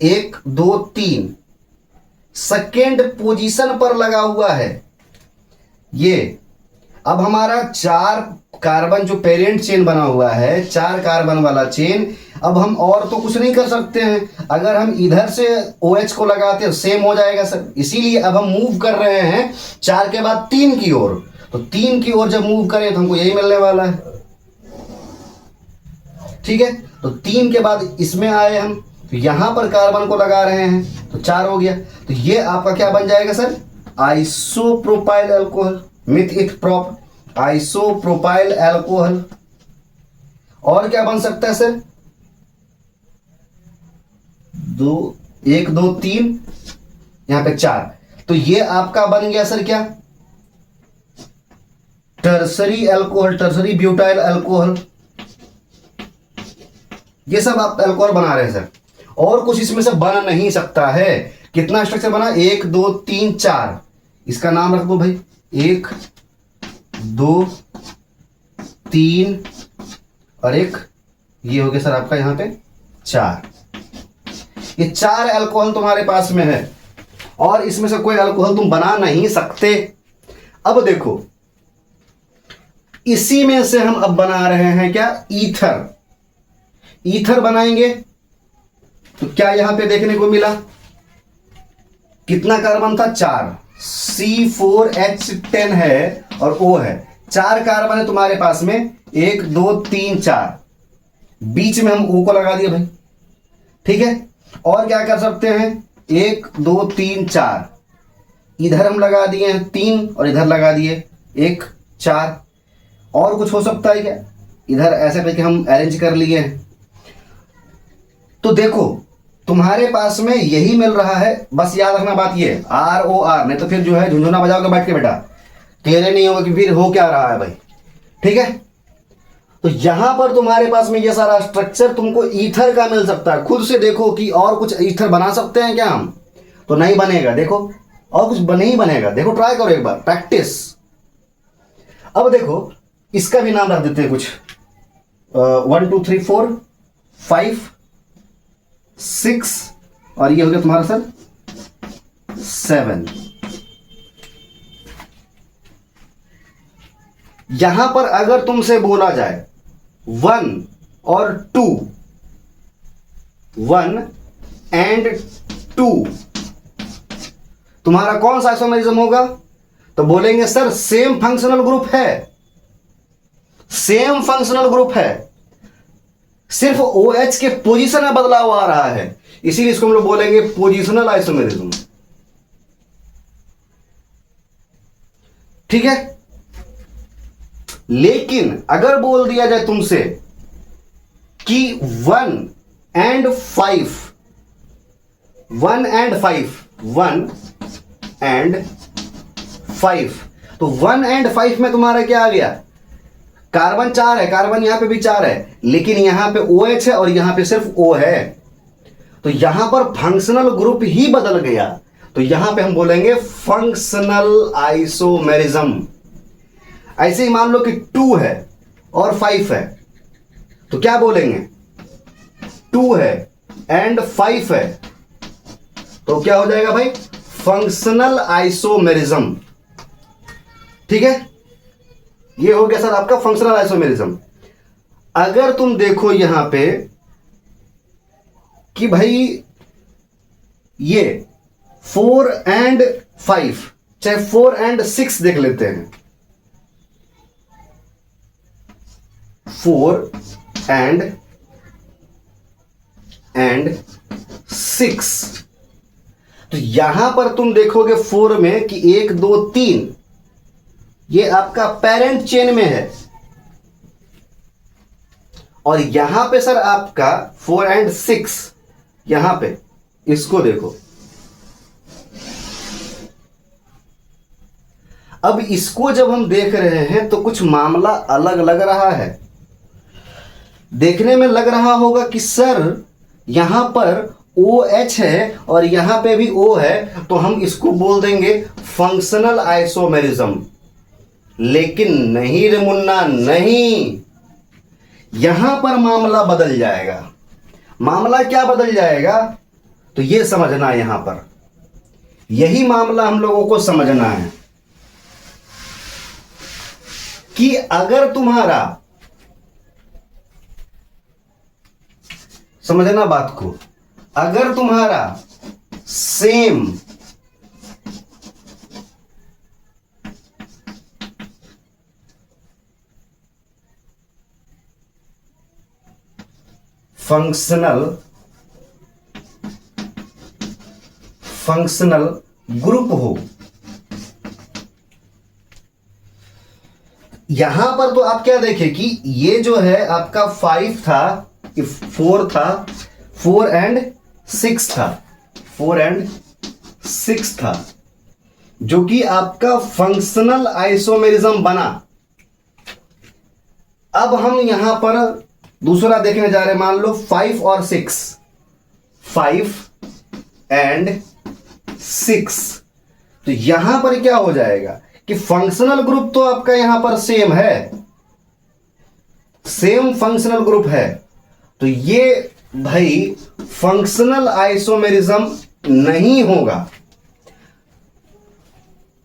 1 2 3 सेकेंड पोजीशन पर लगा हुआ है ये। अब हमारा 4 कार्बन जो पेरेंट चेन बना हुआ है, 4 कार्बन वाला चेन, अब हम और तो कुछ नहीं कर सकते हैं। अगर हम इधर से OH को लगाते हैं सेम हो जाएगा सर, इसीलिए अब हम मूव कर रहे हैं 4 के बाद 3 की ओर। तो 3 की ओर जब मूव करें तो हमको यही मिलने वाला है, ठीक है। तो 3 के बाद इसमें आए हम, तो यहां पर कार्बन को लगा रहे हैं तो 4 हो गया। तो ये आपका क्या बन जाएगा सर, आइसोप्रोपाइल अल्कोहल, मिथ इथ प्रोप, आइसोप्रोपाइल अल्कोहल। और क्या बन सकता है सर, 1 2 3 यहां पे 4, तो ये आपका बन गया सर क्या, tertiary alcohol, tertiary butyl alcohol. ये सब आप अल्कोहल बना रहे हैं सर, और कुछ इसमें से बन नहीं सकता है। कितना स्ट्रक्चर बना, 1 2 3 4, इसका नाम रख दो भाई, 1 2 3 और 1, ये हो गया सर आपका यहां पे 4। ये 4 अल्कोहल तुम्हारे पास में है और इसमें से कोई अल्कोहल तुम बना नहीं सकते। अब देखो इसी में से हम अब बना रहे हैं क्या, ईथर। ईथर बनाएंगे तो क्या यहां पे देखने को मिला, कितना कार्बन था, 4, C4H10 है और O है, 4 कार्बन है तुम्हारे पास में, 1 2 3 4, बीच में हम O को लगा दिया भाई, ठीक है। और क्या कर सकते हैं, 1 2 3 4, इधर हम लगा दिए हैं 3 और इधर लगा दिए 1 4। और कुछ हो सकता है क्या, इधर ऐसे करके हम अरेंज कर लिए हैं। तो देखो तुम्हारे पास में यही मिल रहा है, बस याद रखना बात ये, ROR, नहीं तो फिर जो है झुंझुना बजाओगे बैठ के बेटा, क्लियर नहीं होगा कि फिर हो क्या रहा है भाई, ठीक है। तो यहां पर तुम्हारे पास में ये सारा स्ट्रक्चर तुमको ईथर का मिल सकता है। खुद से देखो कि और कुछ ईथर बना सकते हैं क्या हम, तो नहीं बनेगा, देखो और कुछ नहीं बनेगा, देखो ट्राई करो एक बार, प्रैक्टिस। अब देखो इसका भी नाम रख देते हैं कुछ, 1 2 3 4 5 6 और ये हो गया तुम्हारा सर 7। यहां पर अगर तुमसे बोला जाए 1 और 2, 1 एंड 2, तुम्हारा कौन सा आइसोमेरिज्म होगा, तो बोलेंगे सर सेम फंक्शनल ग्रुप है, सेम फंक्शनल ग्रुप है, सिर्फ OH के पोजीशन में बदलाव आ रहा है, इसीलिए इसको हम लोग बोलेंगे पोजीशनल आइसोमेरिज्म, ठीक है। लेकिन अगर बोल दिया जाए तुमसे कि 1 एंड 5, 1 एंड 5, 1 एंड 5, तो 1 एंड 5 में तुम्हारा क्या आ गया, कार्बन 4 है, कार्बन यहां पे भी 4 है, लेकिन यहां पे OH है और यहां पे सिर्फ O है, तो यहां पर फंक्शनल ग्रुप ही बदल गया, तो यहां पे हम बोलेंगे फंक्शनल आइसोमेरिज्म। ऐसे ही मान लो कि 2 है और 5 है, तो क्या बोलेंगे, 2 है एंड 5 है, तो क्या हो जाएगा भाई, फंक्शनल आइसोमेरिज्म, ठीक है। ये हो गया सर आपका फंक्शनल आइसोमेरिज्म। अगर तुम देखो यहां पे कि भाई ये 4 एंड 5, चाहे 4 एंड 6 देख लेते हैं, 4 एंड 6, तो यहां पर तुम देखोगे 4 में कि 1 2 3 ये आपका पेरेंट चेन में है, और यहां पे सर आपका 4 एंड 6, यहां पे इसको देखो, अब इसको जब हम देख रहे हैं तो कुछ मामला अलग लग रहा है। देखने में लग रहा होगा कि सर यहां पर OH है और यहां पे भी O है, तो हम इसको बोल देंगे फंक्शनल आइसोमेरिज्म। लेकिन नहीं रे मुन्ना, नहीं, यहां पर मामला बदल जाएगा। मामला क्या बदल जाएगा, तो ये समझना है, यहां पर यही मामला हम लोगों को समझना है कि अगर तुम्हारा, समझना बात को, अगर तुम्हारा सेम फंक्शनल ग्रुप हो, यहां पर तो आप क्या देखें कि ये जो है आपका 5 था, 4 था, 4 एंड 6 था, 4 एंड 6 था, जो कि आपका फंक्शनल आइसोमेरिज्म बना। अब हम यहां पर दूसरा देखने जा रहे हैं, मान लो 5 और 6, 5 एंड 6, तो यहां पर क्या हो जाएगा कि फंक्शनल ग्रुप तो आपका यहां पर सेम है, सेम फंक्शनल ग्रुप है, तो ये भाई फंक्शनल आइसोमेरिज्म नहीं होगा।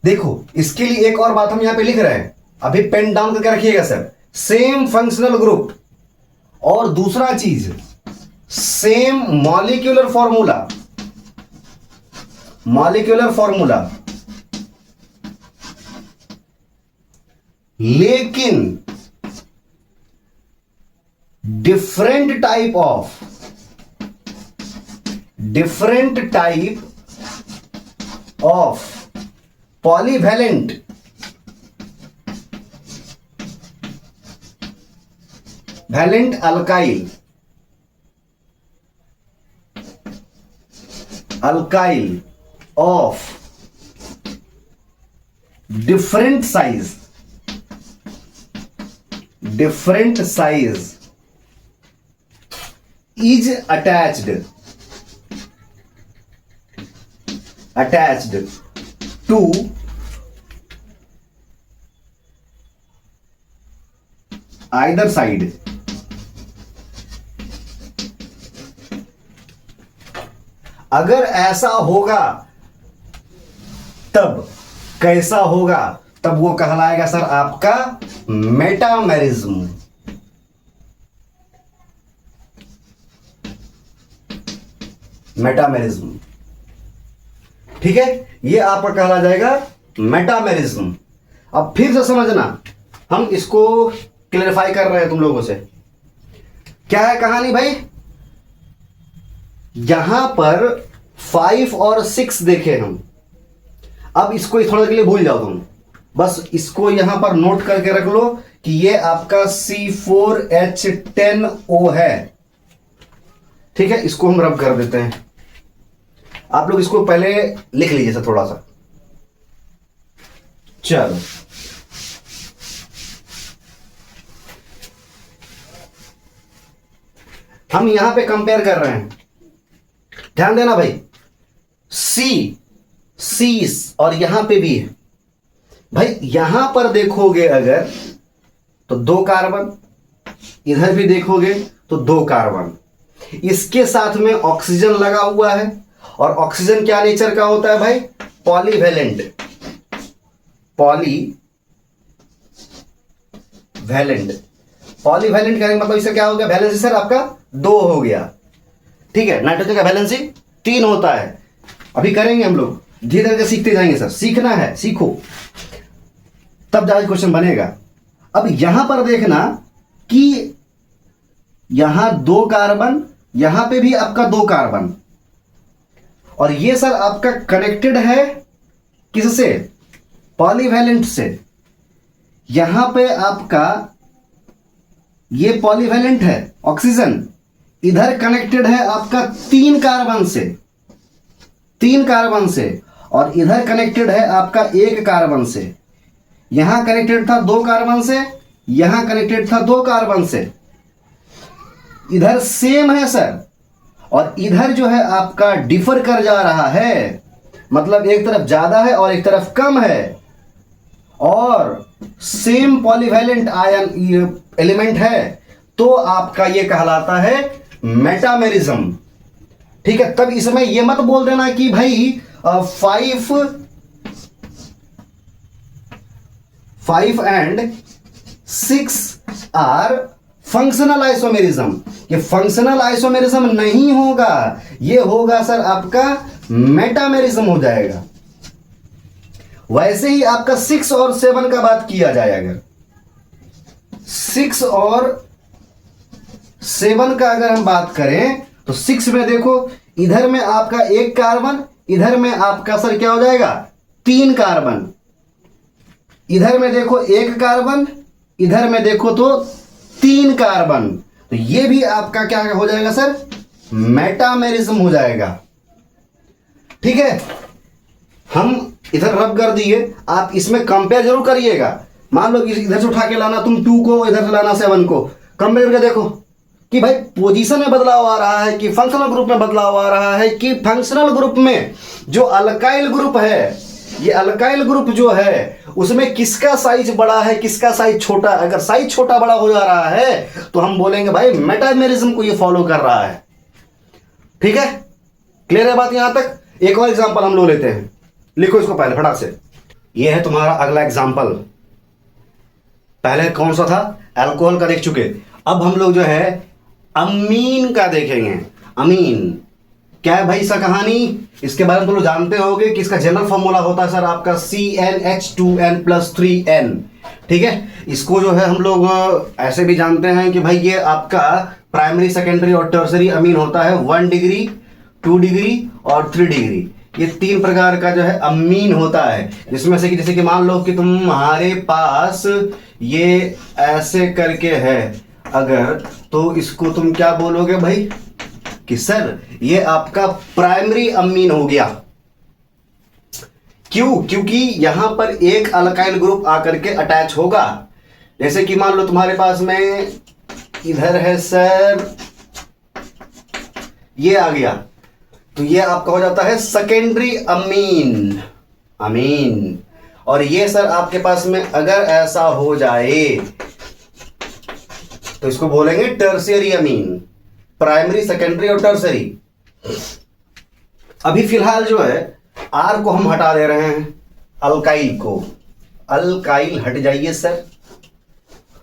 देखो इसके लिए एक और बात हम यहां पे लिख रहे हैं, अभी पेन डाउन करके रखिएगा सर। सेम फंक्शनल ग्रुप और दूसरा चीज same molecular formula, molecular formula, लेकिन different type of polyvalent alkyl of different size is attached to either side, अगर ऐसा होगा तब कैसा होगा, तब वो कहलाएगा सर आपका मेटामेरिज्म। मेटामेरिज्म, ठीक है, ये आपका कहला जाएगा मेटामेरिज्म। अब फिर से समझना, हम इसको क्लैरिफाई कर रहे हैं तुम लोगों से। क्या है कहानी भाई, यहां पर 5 और 6 देखे हम। अब इसको थोड़ा के लिए भूल जाओ तुम, बस इसको यहां पर नोट करके रख लो कि ये आपका C4H10O है, ठीक है। इसको हम रब कर देते हैं, आप लोग इसको पहले लिख लीजिए सर थोड़ा सा। चलो हम यहां पे कंपेयर कर रहे हैं, ध्यान देना भाई, सी और यहां पे भी है भाई। यहां पर देखोगे अगर तो 2 कार्बन, इधर भी देखोगे तो 2 कार्बन, इसके साथ में ऑक्सीजन लगा हुआ है। और ऑक्सीजन क्या नेचर का होता है भाई, पॉलीवैलेंट कहने का मतलब इसका क्या हो गया, वैलेंसी सर आपका 2 हो गया, ठीक है। नाइट्रोजन का वैलेंसी 3 होता है। अभी करेंगे हम लोग, धीरे धीरे सीखते जाएंगे सर, सीखना है, सीखो तब जाके क्वेश्चन बनेगा। अब यहां पर देखना कि यहां 2 कार्बन, यहां पे भी आपका 2 कार्बन, और ये सर आपका कनेक्टेड है किससे, पॉलीवैलेंट से। यहां पे आपका ये पॉलीवैलेंट है ऑक्सीजन, इधर कनेक्टेड है आपका 3 कार्बन से, और इधर कनेक्टेड है आपका 1 कार्बन से। यहां कनेक्टेड था 2 कार्बन से, यहां कनेक्टेड था 2 कार्बन से, इधर सेम है सर, और इधर जो है आपका डिफर कर जा रहा है, मतलब एक तरफ ज्यादा है और एक तरफ कम है। और सेम पॉलीवैलेंट आयन एलिमेंट है तो आपका ये कहलाता है मेटामेरिज्म। ठीक है, तब इसमें ये मत बोल देना कि भाई 5 and 6 आर फंक्शनल आइसोमेरिज्म। ये फंक्शनल आइसोमेरिज्म नहीं होगा, ये होगा सर आपका मेटामेरिज्म हो जाएगा। वैसे ही आपका 6 और 7 का बात किया जाए, अगर 6 और 7 का अगर हम बात करें तो 6 में देखो, इधर में आपका एक कार्बन, इधर में आपका सर क्या हो जाएगा 3 कार्बन, इधर में देखो एक कार्बन, इधर में देखो तो 3 कार्बन, तो ये भी आपका क्या हो जाएगा सर मेटामेरिज्म हो जाएगा। ठीक है, हम इधर रब कर दिए, आप इसमें कंपेयर जरूर करिएगा। मान लो इधर से उठा के लाना तुम 2 को, इधर से लाना 7 को, कंपेयर करके देखो कि भाई पोजीशन में बदलाव आ रहा है कि फंक्शनल ग्रुप में बदलाव आ रहा है, कि फंक्शनल ग्रुप में जो अल्काइल ग्रुप है, ये अल्काइल ग्रुप जो है उसमें किसका साइज बड़ा है किसका साइज छोटा। अगर साइज छोटा बड़ा हो जा रहा है तो हम बोलेंगे भाई मेटामेरिज्म को ये फॉलो कर रहा है। ठीक है, क्लियर है बात यहां तक। एक और एग्जांपल हम लोग लेते हैं, लिखो इसको पहले फटाक से। ये है तुम्हारा अगला एग्जांपल। पहले कौन सा था, अल्कोहल का देख चुके, अब हम लोग जो है अमीन का देखेंगे। अमीन क्या है भाई इसका कहानी, इसके बारे में तुम लोग जानते होगे कि इसका जनरल फॉर्मूला होता है सर आपका CnH2n+3n। ठीक है, इसको जो है हम लोग ऐसे भी जानते हैं कि भाई ये आपका प्राइमरी सेकेंडरी और टर्सरी अमीन होता है। 1 डिग्री 2 डिग्री और 3 डिग्री, ये 3 प्रकार का जो है अमीन होता है। जिसमें से कि जैसे कि मान लो कि तुम्हारे पास ये ऐसे करके है अगर, तो इसको तुम क्या बोलोगे भाई कि सर ये आपका प्राइमरी अमीन हो गया। क्यों, क्योंकि यहां पर एक अल्काइल ग्रुप आकर के अटैच होगा। जैसे कि मान लो तुम्हारे पास में इधर है सर ये आ गया, तो ये आपका हो जाता है सेकेंडरी अमीन। अमीन, और ये सर आपके पास में अगर ऐसा हो जाए तो इसको बोलेंगे टर्शियरी अमीन। प्राइमरी सेकेंडरी और टर्सरी। अभी फिलहाल जो है आर को हम हटा दे रहे हैं, अल्काइल को, अल्काइल हट जाइए सर।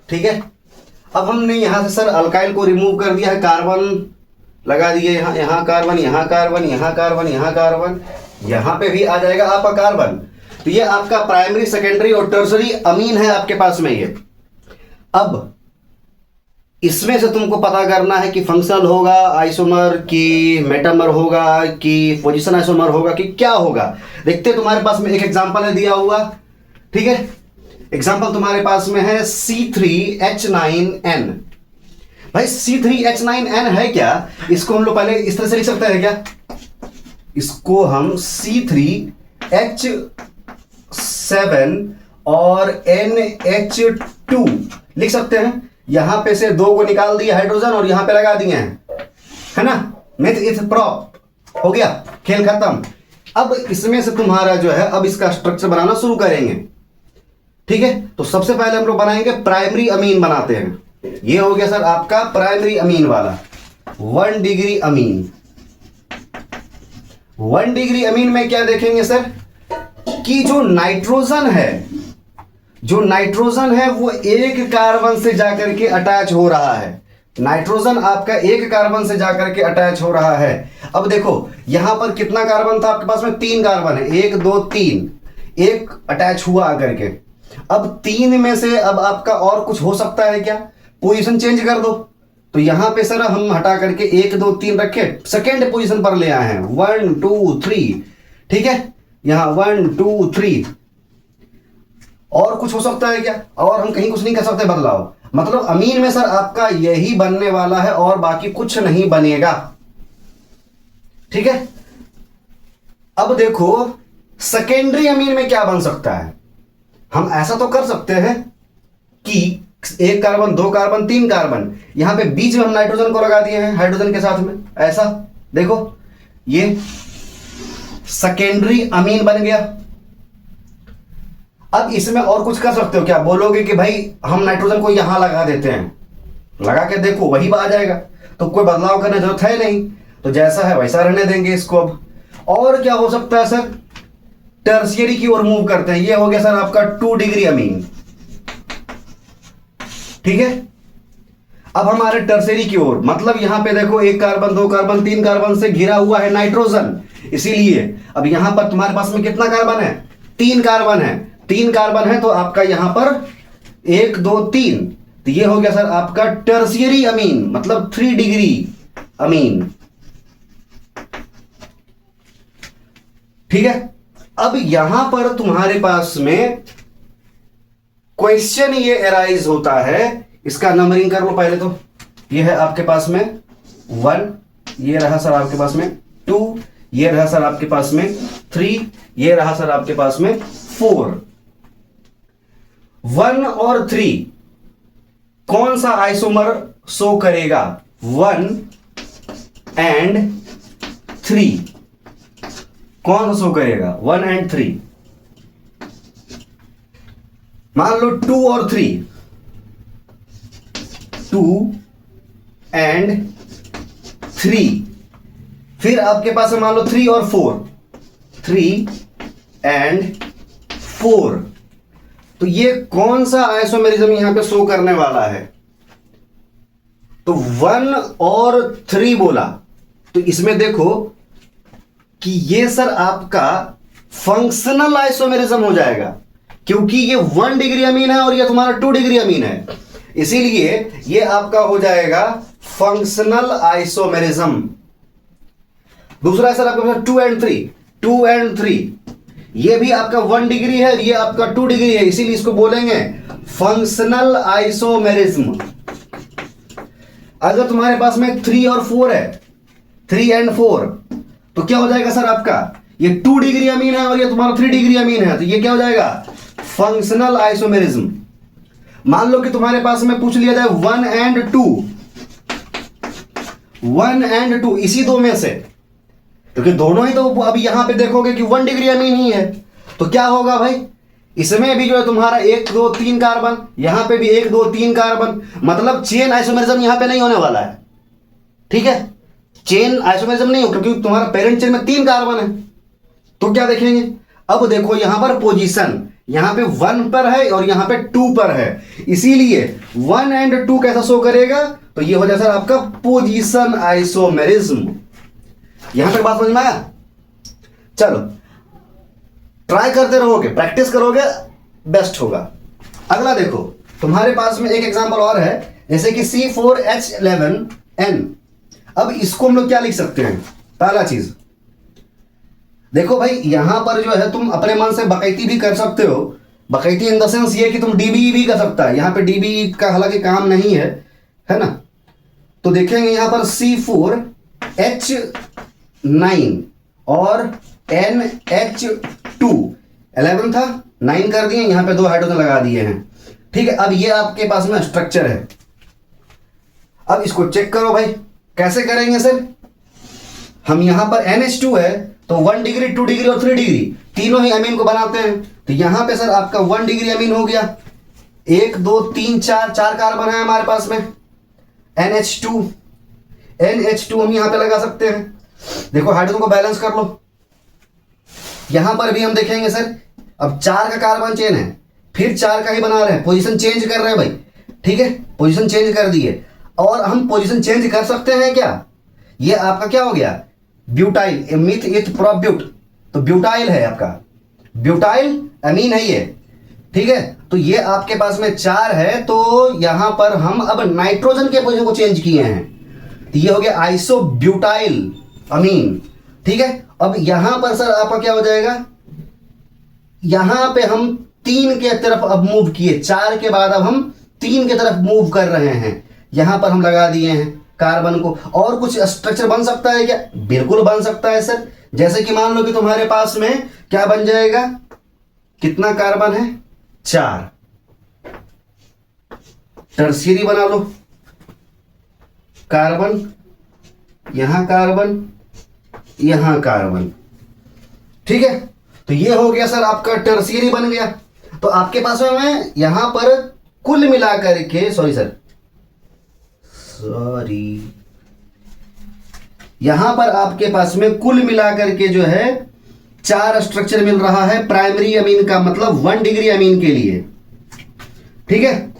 ठीक है, अब हमने यहां से सर अल्काइल को रिमूव कर दिया है, कार्बन लगा दिए, यहां कार्बन, यहां कार्बन, यहां कार्बन, यहां कार्बन, यहां पे भी आ जाएगा आपका कार्बन। तो ये आपका प्राइमरी सेकेंडरी और टर्सरी अमीन है आपके पास में ये। अब इसमें से तुमको पता करना है कि फंक्शनल होगा आइसोमर कि मेटामर होगा कि पोजीशन आइसोमर होगा कि क्या होगा। देखते तुम्हारे पास में एक एग्जांपल है दिया हुआ। ठीक है, एग्जांपल तुम्हारे पास में है C3H9n। भाई C3H9n है क्या, इसको हम लोग पहले इस तरह से लिख सकते हैं क्या, इसको हम C3H7 और NH2 लिख सकते हैं। यहां पे से 2 को निकाल दिया हाइड्रोजन और यहां पे लगा दिए हैं, है ना, मिथ इथ प्रॉप, हो गया, खेल खत्म। अब इसमें से तुम्हारा जो है अब इसका स्ट्रक्चर बनाना शुरू करेंगे। ठीक है, तो सबसे पहले हम लोग बनाएंगे प्राइमरी अमीन बनाते हैं। ये हो गया सर आपका प्राइमरी अमीन वाला 1 डिग्री अमीन। 1 डिग्री अमीन में क्या देखेंगे सर कि जो नाइट्रोजन है, जो नाइट्रोजन है वो एक कार्बन से जाकर के अटैच हो रहा है। नाइट्रोजन आपका एक कार्बन से जाकर के अटैच हो रहा है। अब देखो यहां पर कितना कार्बन था आपके पास में, 3 कार्बन है, 1 2 3, एक अटैच हुआ आकर के। अब 3 में से अब आपका और कुछ हो सकता है क्या, पोजीशन चेंज कर दो। तो यहां पे सर हम हटा करके 1 2 3 रखे, सेकेंड पोजीशन पर ले आए हैं 1 2 3। ठीक है, यहां 1 2 3, और कुछ हो सकता है क्या, और हम कहीं कुछ नहीं कर सकते बदलाव। मतलब अमीन में सर आपका यही बनने वाला है और बाकी कुछ नहीं बनेगा। ठीक है, अब देखो सेकेंडरी अमीन में क्या बन सकता है। हम ऐसा तो कर सकते हैं कि 1 कार्बन 2 कार्बन 3 कार्बन, यहां पे बीच में हम नाइट्रोजन को लगा दिए हैं हाइड्रोजन के साथ में, ऐसा देखो ये सेकेंडरी अमीन बन गया। अब इसमें और कुछ कर सकते हो क्या? बोलोगे कि भाई हम नाइट्रोजन को यहां लगा देते हैं, लगा के देखो वही आ जाएगा, तो कोई बदलाव करने की जरूरत है नहीं, तो जैसा है वैसा रहने देंगे इसको। अब और क्या हो सकता है सर? टर्शियरी की ओर मूव करते हैं। ये हो गया सर आपका 2 डिग्री अमीन, ठीक है। अब हमारे टर्शियरी की ओर, मतलब यहां पे देखो 1 कार्बन 2 कार्बन 3 कार्बन से घिरा हुआ है नाइट्रोजन, इसीलिए अब यहां पर तुम्हारे पास में कितना कार्बन है? 3 कार्बन है। 3 कार्बन है तो आपका यहां पर 1 2 3, तो ये हो गया सर आपका टर्शियरी अमीन, मतलब 3 डिग्री अमीन, ठीक है। अब यहां पर तुम्हारे पास में क्वेश्चन ये अराइज होता है, इसका नंबरिंग कर लो पहले तो। ये है आपके पास में 1, ये रहा सर आपके पास में 2, ये रहा सर आपके पास में 3, ये रहा सर आपके पास में 4। 1 और 3 कौन सा आइसोमर शो करेगा? 1 एंड 3 कौन सा शो करेगा? 1 एंड 3। मान लो 2 और 3, 2 एंड 3, फिर आपके पास है मान लो 3 और 4, 3 एंड 4, तो ये कौन सा आइसोमेरिज्म यहां पे शो करने वाला है? तो 1 और 3 बोला, तो इसमें देखो कि ये सर आपका फंक्शनल आइसोमेरिज्म हो जाएगा, क्योंकि ये 1 डिग्री अमीन है और ये तुम्हारा 2 डिग्री अमीन है, इसीलिए ये आपका हो जाएगा फंक्शनल आइसोमेरिज्म। दूसरा सर आपका 2 एंड 3, 2 एंड 3 ये भी आपका 1 डिग्री है, ये आपका 2 डिग्री है, इसीलिए इसको बोलेंगे फंक्शनल आइसोमेरिज्म। अगर तुम्हारे पास में 3 और 4 है, 3 एंड 4, तो क्या हो जाएगा सर आपका? ये 2 डिग्री अमीन है और ये तुम्हारा 3 डिग्री अमीन है, तो ये क्या हो जाएगा? Functional isomerism. मान लो कि तुम्हारे पास में पूछ लिया जाए 1 एंड 2, 1 एंड 2 इसी दो में से, क्योंकि दोनों ही तो अभी यहां पे देखोगे कि 1 डिग्री अमीन ही है, तो क्या होगा भाई? इसमें भी जो है तुम्हारा 1 2 3 कार्बन, यहां पे भी 1 2 3 कार्बन, मतलब चेन आइसोमेरिज्म यहां पे नहीं होने वाला है, ठीक है। चेन आइसोमेरिज्म नहीं हो, क्योंकि तुम्हारा पेरेंट चेन में 3 कार्बन है, तो क्या देखेंगे? अब देखो यहां पर पोजीशन, यहां पे 1 पर है और यहां पे 2 पर है, इसीलिए 1 एंड 2 कैसा शो करेगा? तो ये हो जाए सर आपका पोजीशन आइसोमेरिज्म। यहां तक बात समझ में आया? चलो ट्राई करते रहोगे, प्रैक्टिस करोगे, बेस्ट होगा। अगला देखो, तुम्हारे पास में एक एग्जांपल और है, जैसे कि C4H11N। अब इसको हम लोग क्या लिख सकते हैं? पहला चीज देखो भाई, यहां पर जो है तुम अपने मन से बकैती भी कर सकते हो। बकैती इन द सेंस ये कि तुम डीबी भी कर सकता है, यहां पे डीबी का हालांकि काम नहीं है ना। तो देखेंगे यहां पर C4H9 और NH2, 11 था 9 कर दिए, यहां पे 2 हाइड्रोजन लगा दिए हैं, ठीक है। अब ये आपके पास में स्ट्रक्चर है। अब इसको चेक करो भाई, कैसे करेंगे सर? हम यहां पर NH2 है तो 1 डिग्री 2 डिग्री और 3 डिग्री तीनों ही अमीन को बनाते हैं, तो यहां पे सर आपका 1 डिग्री अमीन हो गया। 1 2 3 4 कार्बन है हमारे पास में। NH2 हम यहां पे लगा सकते हैं। देखो हाइड्रोजन को बैलेंस कर लो। यहां पर भी हम देखेंगे सर, अब 4 का कार्बन चेन है, फिर 4 का ही बना रहे हैं, पोजीशन चेंज कर रहे हैं भाई, ठीक है। पोजीशन चेंज कर दिए, और हम पोजीशन चेंज कर सकते हैं क्या? ये आपका क्या हो गया? ब्यूटाइल, मिथ इथ प्रोब्यूट, तो ब्यूटाइल है आपका, ब्यूटाइल अमीन है ये, ठीक है। तो ये आपके पास में 4 है, तो यहां पर हम अब नाइट्रोजन के पोजीशन को चेंज किए हैं, तो ये हो गया आइसोब्यूटाइल अमीन, ठीक है। अब यहां पर सर आपका क्या हो जाएगा? यहां पे हम 3 के तरफ अब मूव किए, 4 के बाद अब हम 3 के तरफ मूव कर रहे हैं, यहां पर हम लगा दिए हैं कार्बन को। और कुछ स्ट्रक्चर बन सकता है क्या? बिल्कुल बन सकता है सर। जैसे कि मान लो कि तुम्हारे पास में क्या बन जाएगा, कितना कार्बन है? 4। टर्शियरी बना लो, कार्बन, यहां कार्बन, यहां कार्बन, ठीक है। तो ये हो गया सर आपका टर्शियरी बन गया। तो आपके पास में मैं यहां पर कुल मिलाकर के सॉरी यहां पर आपके पास में कुल मिलाकर के जो है 4 स्ट्रक्चर मिल रहा है प्राइमरी अमीन का, मतलब 1 डिग्री अमीन के लिए। ठीक है,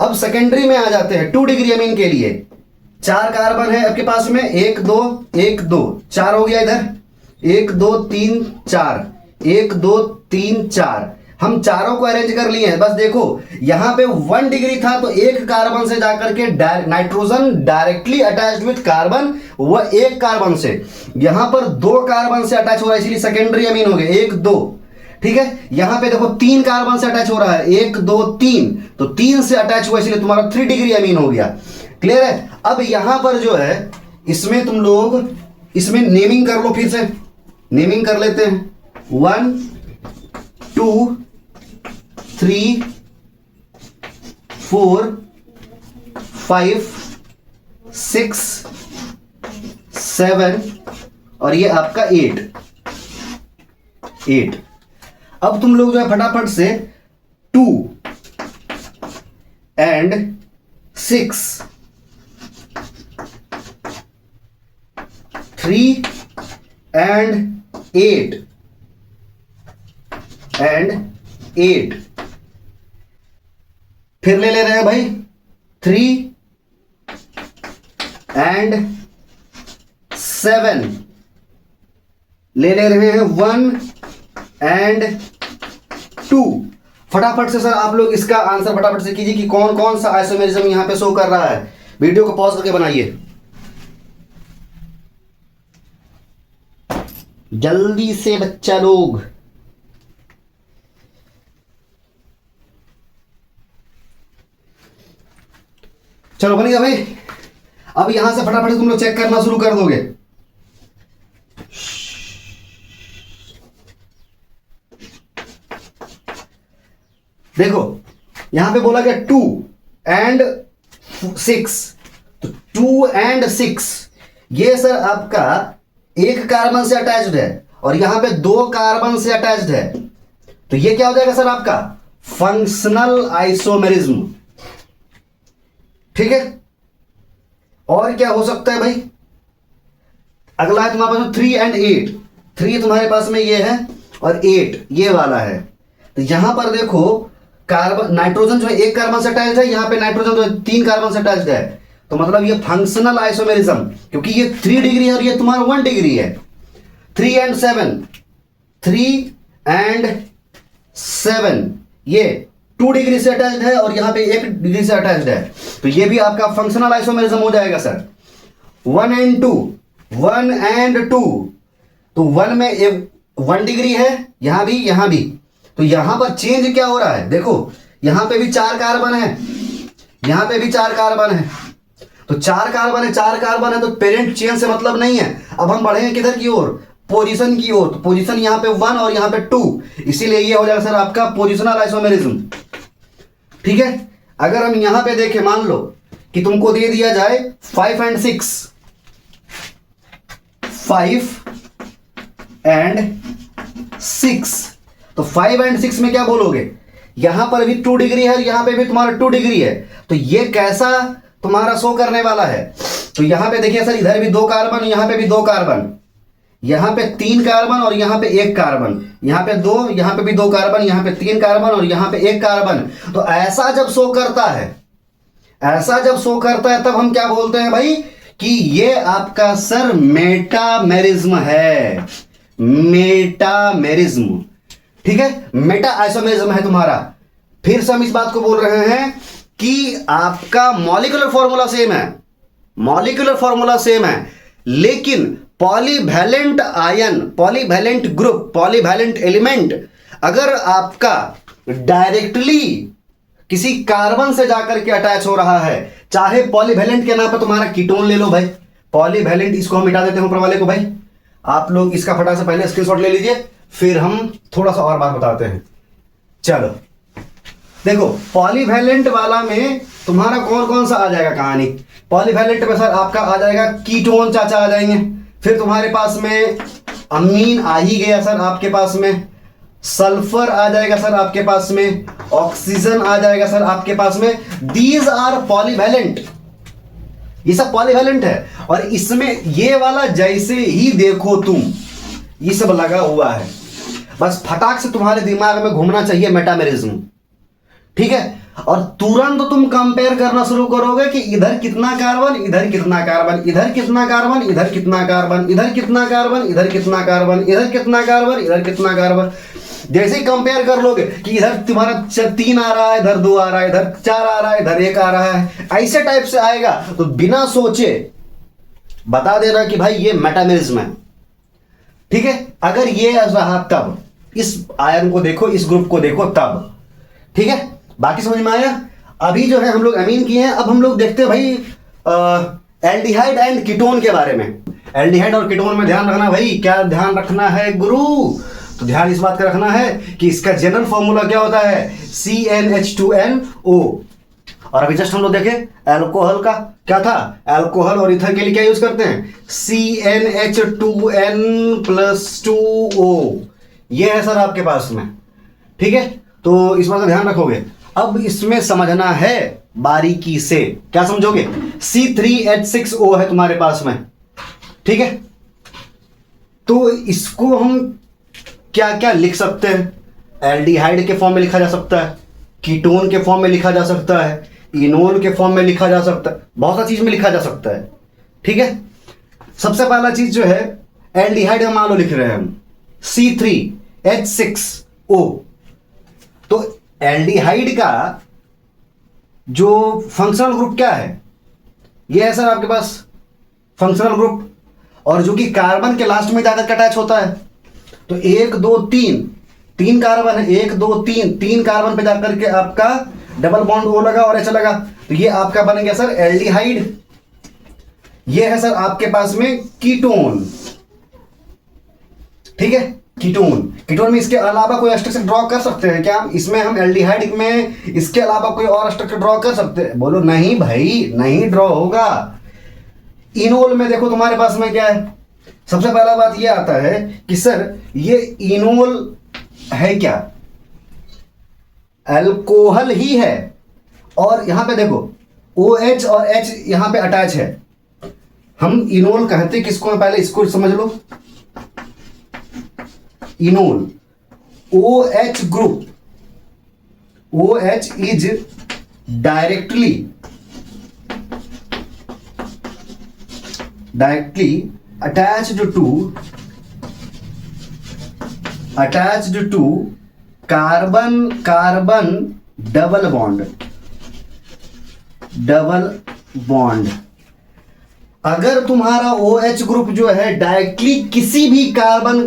अब सेकेंडरी में आ जाते हैं 2 डिग्री अमीन के लिए। 4 कार्बन है आपके पास में, 1 2 1 2 4 हो गया इधर, 1 2 3 4 1 2 3 4। हम चारों को अरेंज कर लिए हैं। बस देखो यहां पे 1 डिग्री था तो एक कार्बन से जाकर के nitrogen directly attached with carbon, वह एक कार्बन से। यहां पर 2 कार्बन से अटैच हो रहा है, इसलिए सेकेंडरी अमीन हो गए 1 2। ठीक है, यहां पे देखो 3 कार्बन से अटैच हो रहा है, 1 2 3, तो 3 से अटैच हुआ इसलिए तुम्हारा 3 डिग्री अमीन हो गया। क्लियर है। अब यहां पर जो है इसमें तुम लोग इसमें नेमिंग कर लो, फिर से नेमिंग कर लेते हैं। 1 2 3 4 5 6 7 और ये आपका 8। अब तुम लोग जो है फटाफट से 2 and 6 3 and 8 फिर ले रहे हैं भाई 3 and 7, ले रहे हैं 1 and 2। फटाफट से सर आप लोग इसका आंसर फटाफट से कीजिए कि कौन कौन सा आइसोमेरिज्म यहां पे शो कर रहा है। वीडियो को पॉज करके बनाइए जल्दी से बच्चा लोग। चलो बन गया भाई। अब यहां से फटाफट तुम लोग चेक करना शुरू कर दोगे। देखो यहां पे बोला गया 2 and 6, तो 2 and 6 ये सर आपका एक कार्बन से अटैच्ड है और यहां पे 2 कार्बन से अटैच्ड है, तो ये क्या हो जाएगा सर आपका फंक्शनल आइसोमेरिज्म। ठीक है, और क्या हो सकता है भाई। अगला है तुम्हारे पास 3 and 8। 3 तुम्हारे पास में ये है और 8 ये वाला है। तो यहां पर देखो कार्बन नाइट्रोजन जो है एक कार्बन से अटैच्ड है, यहां पे नाइट्रोजन जो है 3 कार्बन से अटैच्ड है, तो मतलब ये फंक्शनल आइसोमेरिज्म, क्योंकि ये 3 डिग्री है और ये तुम्हारा 1 डिग्री है। 3 and 7 ये 2 डिग्री से अटैच्ड है और यहां पे 1 डिग्री से अटैच्ड है, तो ये भी आपका फंक्शनल आइसोमेरिज्म हो जाएगा सर। 1 and 2, तो 1 में 1 डिग्री है, यहां भी, तो यहां पर चेंज क्या हो रहा है। देखो यहां पे भी 4 कार्बन है, यहां पे भी 4 कार्बन है, तो 4 कार्बन है तो पेरेंट चेन से मतलब नहीं है। अब हम बढ़ेंगे किधर की ओर, पोजीशन की ओर, तो पोजीशन यहां पे 1 और यहां पे 2, इसीलिए ये हो जाएगा सर आपका पोजिशनल आइसोमेरिज्म। ठीक है, अगर हम यहां पे देखें, मान लो कि तुमको दे दिया जाए 5 and 6, तो 5 and 6 में क्या बोलोगे, यहां पर भी 2 डिग्री है, यहां पे भी तुम्हारा 2 डिग्री है, तो ये कैसा तुम्हारा शो करने वाला है। तो यहां पे देखिए सर, इधर भी 2 कार्बन, यहां पे भी 2 कार्बन, यहां पे 3 कार्बन और यहां पे 1 कार्बन, यहां पे 2, यहां पे भी 2 कार्बन, यहां पे 3 कार्बन और यहां पे 1 कार्बन। तो ऐसा जब शो करता है तब हम क्या बोलते हैं भाई कि ये आपका सर मेटामेरिज्म है, मेटामेरिज्म। ठीक है, मेटा आइसोमेरिज्म है तुम्हारा। फिर से हम इस बात को बोल रहे हैं कि आपका मॉलिक्यूलर फॉर्मूला सेम है, लेकिन polyvalent ion, polyvalent group, polyvalent element अगर आपका डायरेक्टली किसी कार्बन से जाकर के अटैच हो रहा है, चाहे पॉलीवैलेंट के नाम पर तुम्हारा कीटोन ले लो भाई, पॉलीवैलेंट, इसको हम मिटा देते हैं ऊपर वाले को भाई। आप लोग इसका फटाक से पहले स्क्रीनशॉट ले लीजिए, फिर हम थोड़ा सा और बात बताते हैं। चलो देखो, पॉलीवैलेंट वाला में तुम्हारा कौन कौन सा आ जाएगा कहानी। पॉलीवैलेंट में सर आपका आ जाएगा कीटोन चाचा आ जाएंगे, फिर तुम्हारे पास में अमीन आ ही गया सर आपके पास में, सल्फर आ जाएगा सर आपके पास में, ऑक्सीजन आ जाएगा सर आपके पास में। दीज आर पॉलीवैलेंट, ये सब पॉलीवैलेंट है। और इसमें ये वाला जैसे ही देखो तुम, ये सब लगा हुआ है, बस फटाक से तुम्हारे दिमाग में घूमना चाहिए मेटामेरिज्म, ठीक है। और तुरंत तुम कंपेयर करना शुरू करोगे कि इधर कितना कार्बन, इधर कितना कार्बन, इधर कितना कार्बन, इधर कितना कार्बन, इधर कितना कार्बन, इधर कितना कार्बन, इधर कितना कार्बन, इधर कितना कार्बन। जैसे ही कंपेयर कर लोगे कि इधर तुम्हारा 3 आ रहा है, इधर 2 आ रहा है, इधर 4 आ रहा है, इधर 1 आ रहा है, ऐसे टाइप से आएगा तो बिना सोचे बता देना कि भाई ये मेटामेरिज्म है, ठीक है। अगर ये रहा तब इस आयन को देखो, इस ग्रुप को देखो तब, ठीक है। बाकी समझ में आया। अभी जो है हम लोग अमीन किए हैं, अब हम लोग देखते हैं भाई एल्डिहाइड एंड कीटोन के बारे में। एल्डिहाइड और कीटोन में ध्यान रखना भाई, क्या ध्यान रखना है गुरु? तो ध्यान इस बात का रखना है कि इसका जनरल फॉर्मूला क्या होता है, CnH2nO। और अभी जस्ट हम लोग देखे अल्कोहल का क्या था, अल्कोहल और ईथर के लिए क्या यूज करते हैं, CnH2n+2O। ये है सर आपके पास में, ठीक है। तो इस बात का ध्यान रखोगे। अब इसमें समझना है बारीकी से, क्या समझोगे, C3H6O है तुम्हारे पास में, ठीक है। तो इसको हम क्या क्या लिख सकते हैं, एल्डिहाइड के फॉर्म में लिखा जा सकता है, कीटोन के फॉर्म में लिखा जा सकता है, इनोल के फॉर्म में लिखा जा सकता है, बहुत सा चीज में लिखा जा सकता है, ठीक है। सबसे पहला चीज जो है एल्डिहाइड का मान लो लिख रहे हैं हम C3H6O। तो एल्डिहाइड का जो फंक्शनल ग्रुप क्या है, ये है सर आपके पास फंक्शनल ग्रुप, और जो कि कार्बन के लास्ट में जाकर अटैच होता है। तो 1 2 3 कार्बन है, 1 2 3 कार्बन पे जाकर के आपका डबल बॉन्ड O लगा और H लगा, तो ये आपका बन गया सर एल्डिहाइड। ये है सर आपके पास में कीटोन, ठीक है। कीटोन में इसके अलावा कोई स्ट्रक्चर ड्रॉ कर सकते हैं क्या? इसमें हम एल्डिहाइड में इसके अलावा कोई और स्ट्रक्चर ड्रॉ कर सकते हैं? बोलो नहीं भाई, नहीं ड्रॉ होगा। इनोल में देखो तुम्हारे पास में क्या है, सबसे पहला बात ये आता है कि सर ये इनोल है क्या, अल्कोहल ही है। और यहां पे देखो OH और H यहां पे अटैच है, हम इनोल कहते किसको, पहले इसको समझ लो। Enol OH group, OH is directly attached to carbon double bond. अगर तुम्हारा OH ग्रुप जो है डायरेक्टली किसी भी कार्बन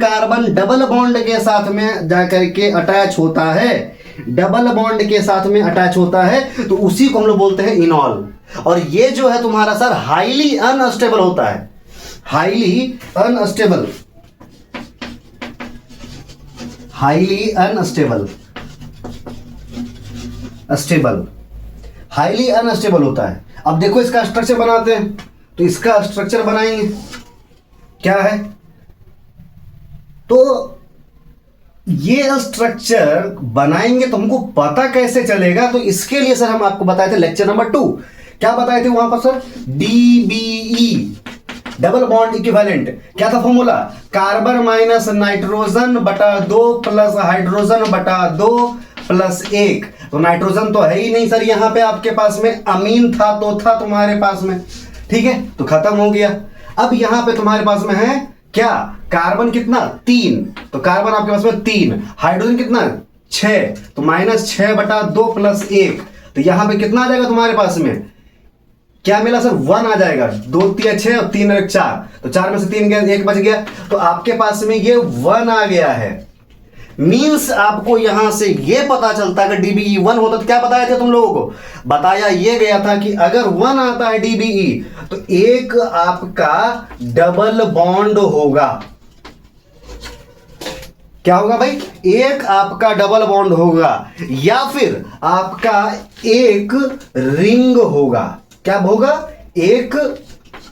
डबल बॉन्ड के साथ में जाकर के अटैच होता है, डबल बॉन्ड के साथ में अटैच होता है, तो उसी को हम लोग बोलते हैं इनॉल। और ये जो है तुम्हारा सर हाईली अनस्टेबल होता है, हाईली अनस्टेबल होता है। अब देखो इसका स्ट्रक्चर बनाते हैं, तो इसका स्ट्रक्चर बनाएंगे क्या है, तो ये स्ट्रक्चर बनाएंगे तो हमको पता कैसे चलेगा, तो इसके लिए सर हम आपको बताए थे लेक्चर नंबर 2, क्या बताए थे वहां पर sir, DBE double bond equivalent. क्या था फॉर्मूला, कार्बन माइनस नाइट्रोजन बटा 2 प्लस हाइड्रोजन बटा 2 प्लस 1। तो नाइट्रोजन तो है ही नहीं सर यहाँ पे आपके पास में, अमीन था तो था तुम्हारे पास में, ठीक है, तो खत्म हो गया। अब यहां पे तुम्हारे पास में है क्या, कार्बन कितना 3, तो कार्बन आपके पास में 3, हाइड्रोजन कितना 6, तो -6 बटा 2 प्लस 1, तो यहां पे कितना आ जाएगा तुम्हारे पास में, क्या मिला सर 1 आ जाएगा, 2 3 6 और 3 1 4, तो 4 में से 3 गया 1 बच गया, तो आपके पास में ये 1 आ गया है। मींस आपको यहां से ये पता चलता है कि DBE 1 होता तो क्या बताया था तुम लोगों को, बताया ये गया था कि अगर 1 आता है DBE तो एक आपका डबल बॉन्ड होगा। क्या होगा भाई, एक आपका डबल बॉन्ड होगा, या फिर आपका एक रिंग होगा। क्या होगा, एक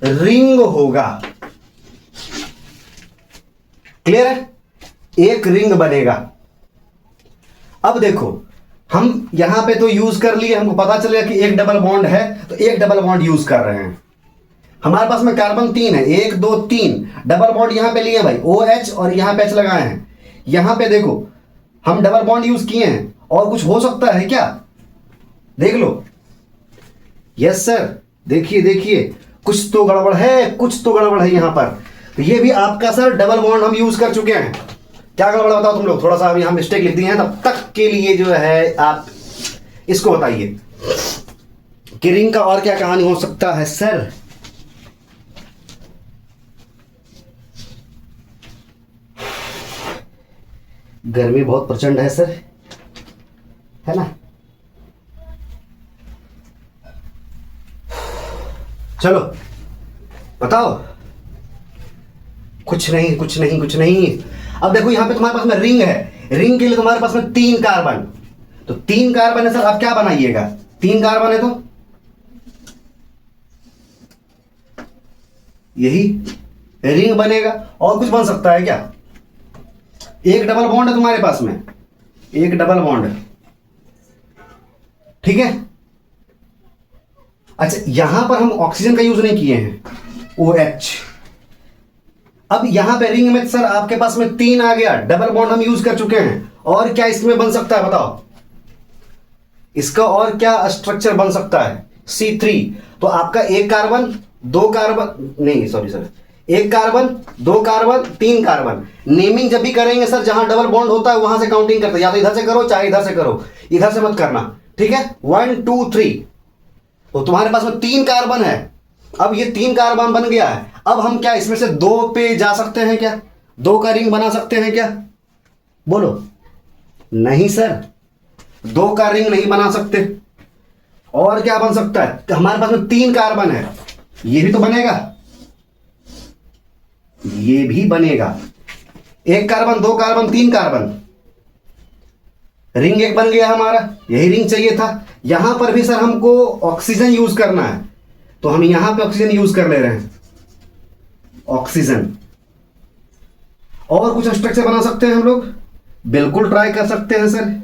रिंग होगा। क्लियर है, एक रिंग बनेगा। अब देखो, हम यहां पे तो यूज कर लिए, हमको पता चलेगा कि एक डबल बॉन्ड है, तो एक डबल बॉन्ड यूज कर रहे हैं। हमारे पास में कार्बन 3 है, 1 2 3 डबल बॉन्ड यहां पे लिए भाई, OH और यहां पे H लगाए हैं। यहां पे देखो हम डबल बॉन्ड यूज किए हैं, और कुछ हो सकता है क्या? देख लो। यस सर, देखिए देखिए, कुछ तो गड़बड़ है, कुछ तो गड़बड़ है यहां पर। तो ये भी आपका सर डबल बॉन्ड हम यूज कर चुके हैं। क्या गड़बड़ बताओ तुम लोग, थोड़ा सा अभी हम मिस्टेक लिख दिए हैं, तब तक के लिए जो है आप इसको बताइए कि रिंग का और क्या कहानी हो सकता है सर। गर्मी बहुत प्रचंड है सर, है ना। चलो बताओ। कुछ नहीं कुछ नहीं कुछ नहीं। अब देखो यहां पे तुम्हारे पास में रिंग है, रिंग के लिए तुम्हारे पास में 3 कार्बन, तो 3 कार्बन है सर, आप क्या बनाइएगा? 3 कार्बन है तो यही रिंग बनेगा। और कुछ बन सकता है क्या? एक डबल बॉन्ड है तुम्हारे पास में, एक डबल बॉन्ड, ठीक है। अच्छा, यहां पर हम ऑक्सीजन का यूज नहीं किए हैं, OH। अब यहां पे रिंग में सर आपके पास में 3 आ गया, डबल बॉन्ड हम यूज कर चुके हैं। और क्या इसमें बन सकता है बताओ? इसका और क्या स्ट्रक्चर बन सकता है? C3। तो आपका एक कार्बन, 2 कार्बन, नहीं सॉरी सर, एक कार्बन, 2 कार्बन, 3 कार्बन। नेमिंग जब भी करेंगे सर, जहां डबल बॉन्ड होता है वहां से काउंटिंग करते हैं, या तो इधर से करो चाहे इधर से करो, इधर से मत करना, ठीक है। 1 2 3। तो तुम्हारे पास में 3 कार्बन है। अब ये 3 कार्बन बन गया है। अब हम क्या इसमें से 2 पे जा सकते हैं क्या? 2 का रिंग बना सकते हैं क्या? बोलो। नहीं सर, 2 का रिंग नहीं बना सकते। और क्या बन सकता है? तो हमारे पास में 3 कार्बन है, ये भी तो बनेगा, ये भी बनेगा। 1 कार्बन, 2 कार्बन, 3 कार्बन, रिंग एक बन गया हमारा। यही रिंग चाहिए था। यहां पर भी सर हमको ऑक्सीजन यूज करना है, तो हम यहां पे ऑक्सीजन यूज कर ले रहे हैं, ऑक्सीजन। और कुछ स्ट्रक्चर बना सकते हैं हम लोग, बिल्कुल ट्राई कर सकते हैं सर।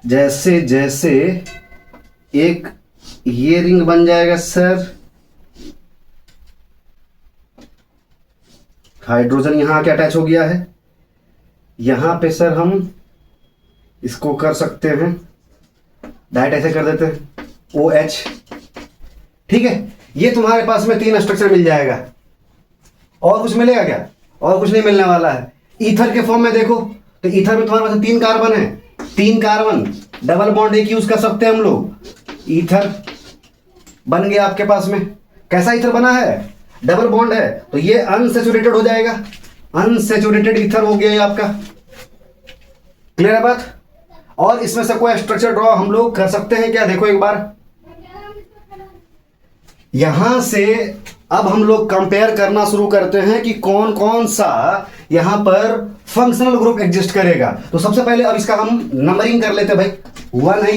जैसे जैसे एक ये रिंग बन जाएगा सर, हाइड्रोजन यहां आके अटैच हो गया है। यहां पे सर हम इसको कर सकते हैं, डायरेक्ट ऐसे कर देते हैं, OH, ठीक है। ये तुम्हारे पास में 3 स्ट्रक्चर मिल जाएगा। और कुछ मिलेगा क्या? और कुछ नहीं मिलने वाला है। ईथर के फॉर्म में देखो, तो ईथर में तुम्हारे पास 3 कार्बन है, 3 कार्बन, डबल बॉन्ड एक यूज कर सकते हैं हम लोग। ईथर बन गया आपके पास में। कैसा ईथर बना है? डबल बॉन्ड है, तो ये अनसैचुरेटेड हो जाएगा, अनसैचुरेटेड ईथर हो गया ये आपका। क्लियर है बात? और इसमें से कोई स्ट्रक्चर ड्रॉ हम लोग कर सकते हैं क्या? देखो एक बार, यहां से अब हम लोग कंपेयर करना शुरू करते हैं कि कौन कौन सा यहां पर फंक्शनल ग्रुप एग्जिस्ट करेगा। तो सबसे पहले अब इसका हम नंबरिंग कर लेते हैं भाई। 1 है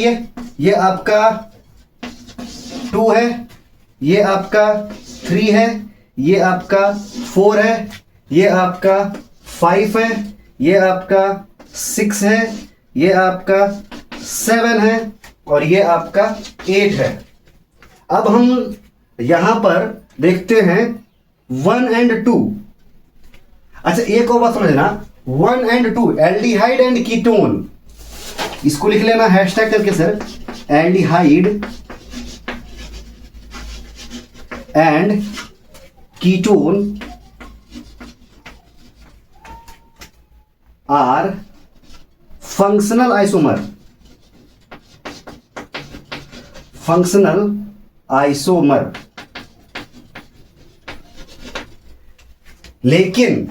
ये आपका 2 है, ये आपका 3 है, ये आपका 4 है, ये आपका 5 है, ये आपका 6 है, ये आपका 7 है, और ये आपका 8 है। अब हम यहां पर देखते हैं 1 and 2। अच्छा, एक और बात समझना, 1 and 2 एल्डिहाइड एंड कीटोन, इसको लिख लेना हैशटैग करके sir, aldehyde and ketone are functional isomer, functional isomer. लेकिन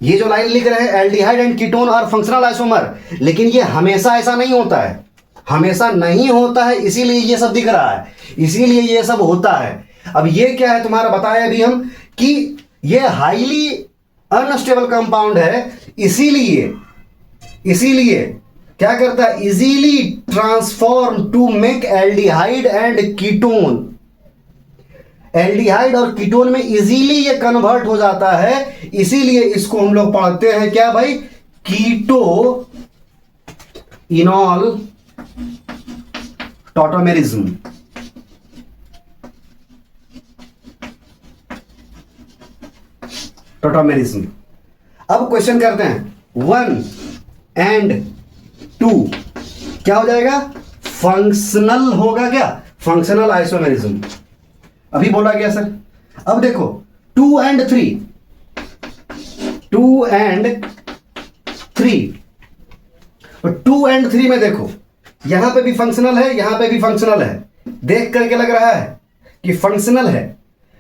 ये जो लाइन लिख रहे हैं एल्डिहाइड एंड कीटोन और फंक्शनल आइसोमर, लेकिन ये हमेशा ऐसा नहीं होता है, हमेशा नहीं होता है, इसीलिए ये सब दिख रहा है, इसीलिए ये सब होता है। अब ये क्या है तुम्हारा, बताया अभी हम कि ये हाईली अनस्टेबल कंपाउंड है, इसीलिए क्या करता है, easily transform to make aldehyde and ketone. Aldehyde और कीटोन में इजीली ये कन्वर्ट हो जाता है, इसीलिए इसको हम लोग पढ़ते हैं क्या भाई, कीटो इनॉल टॉटोमेरिज्म। टॉटोमेरिज्म। अब क्वेश्चन करते हैं 1 एंड 2 क्या हो जाएगा? फंक्शनल होगा क्या? फंक्शनल आइसोमेरिज्म अभी बोला गया सर। अब देखो 2 एंड 3, 2 एंड 3, और 2 एंड 3 में देखो यहां पे भी फंक्शनल है, यहां पे भी फंक्शनल है। देख करके लग रहा है कि फंक्शनल है।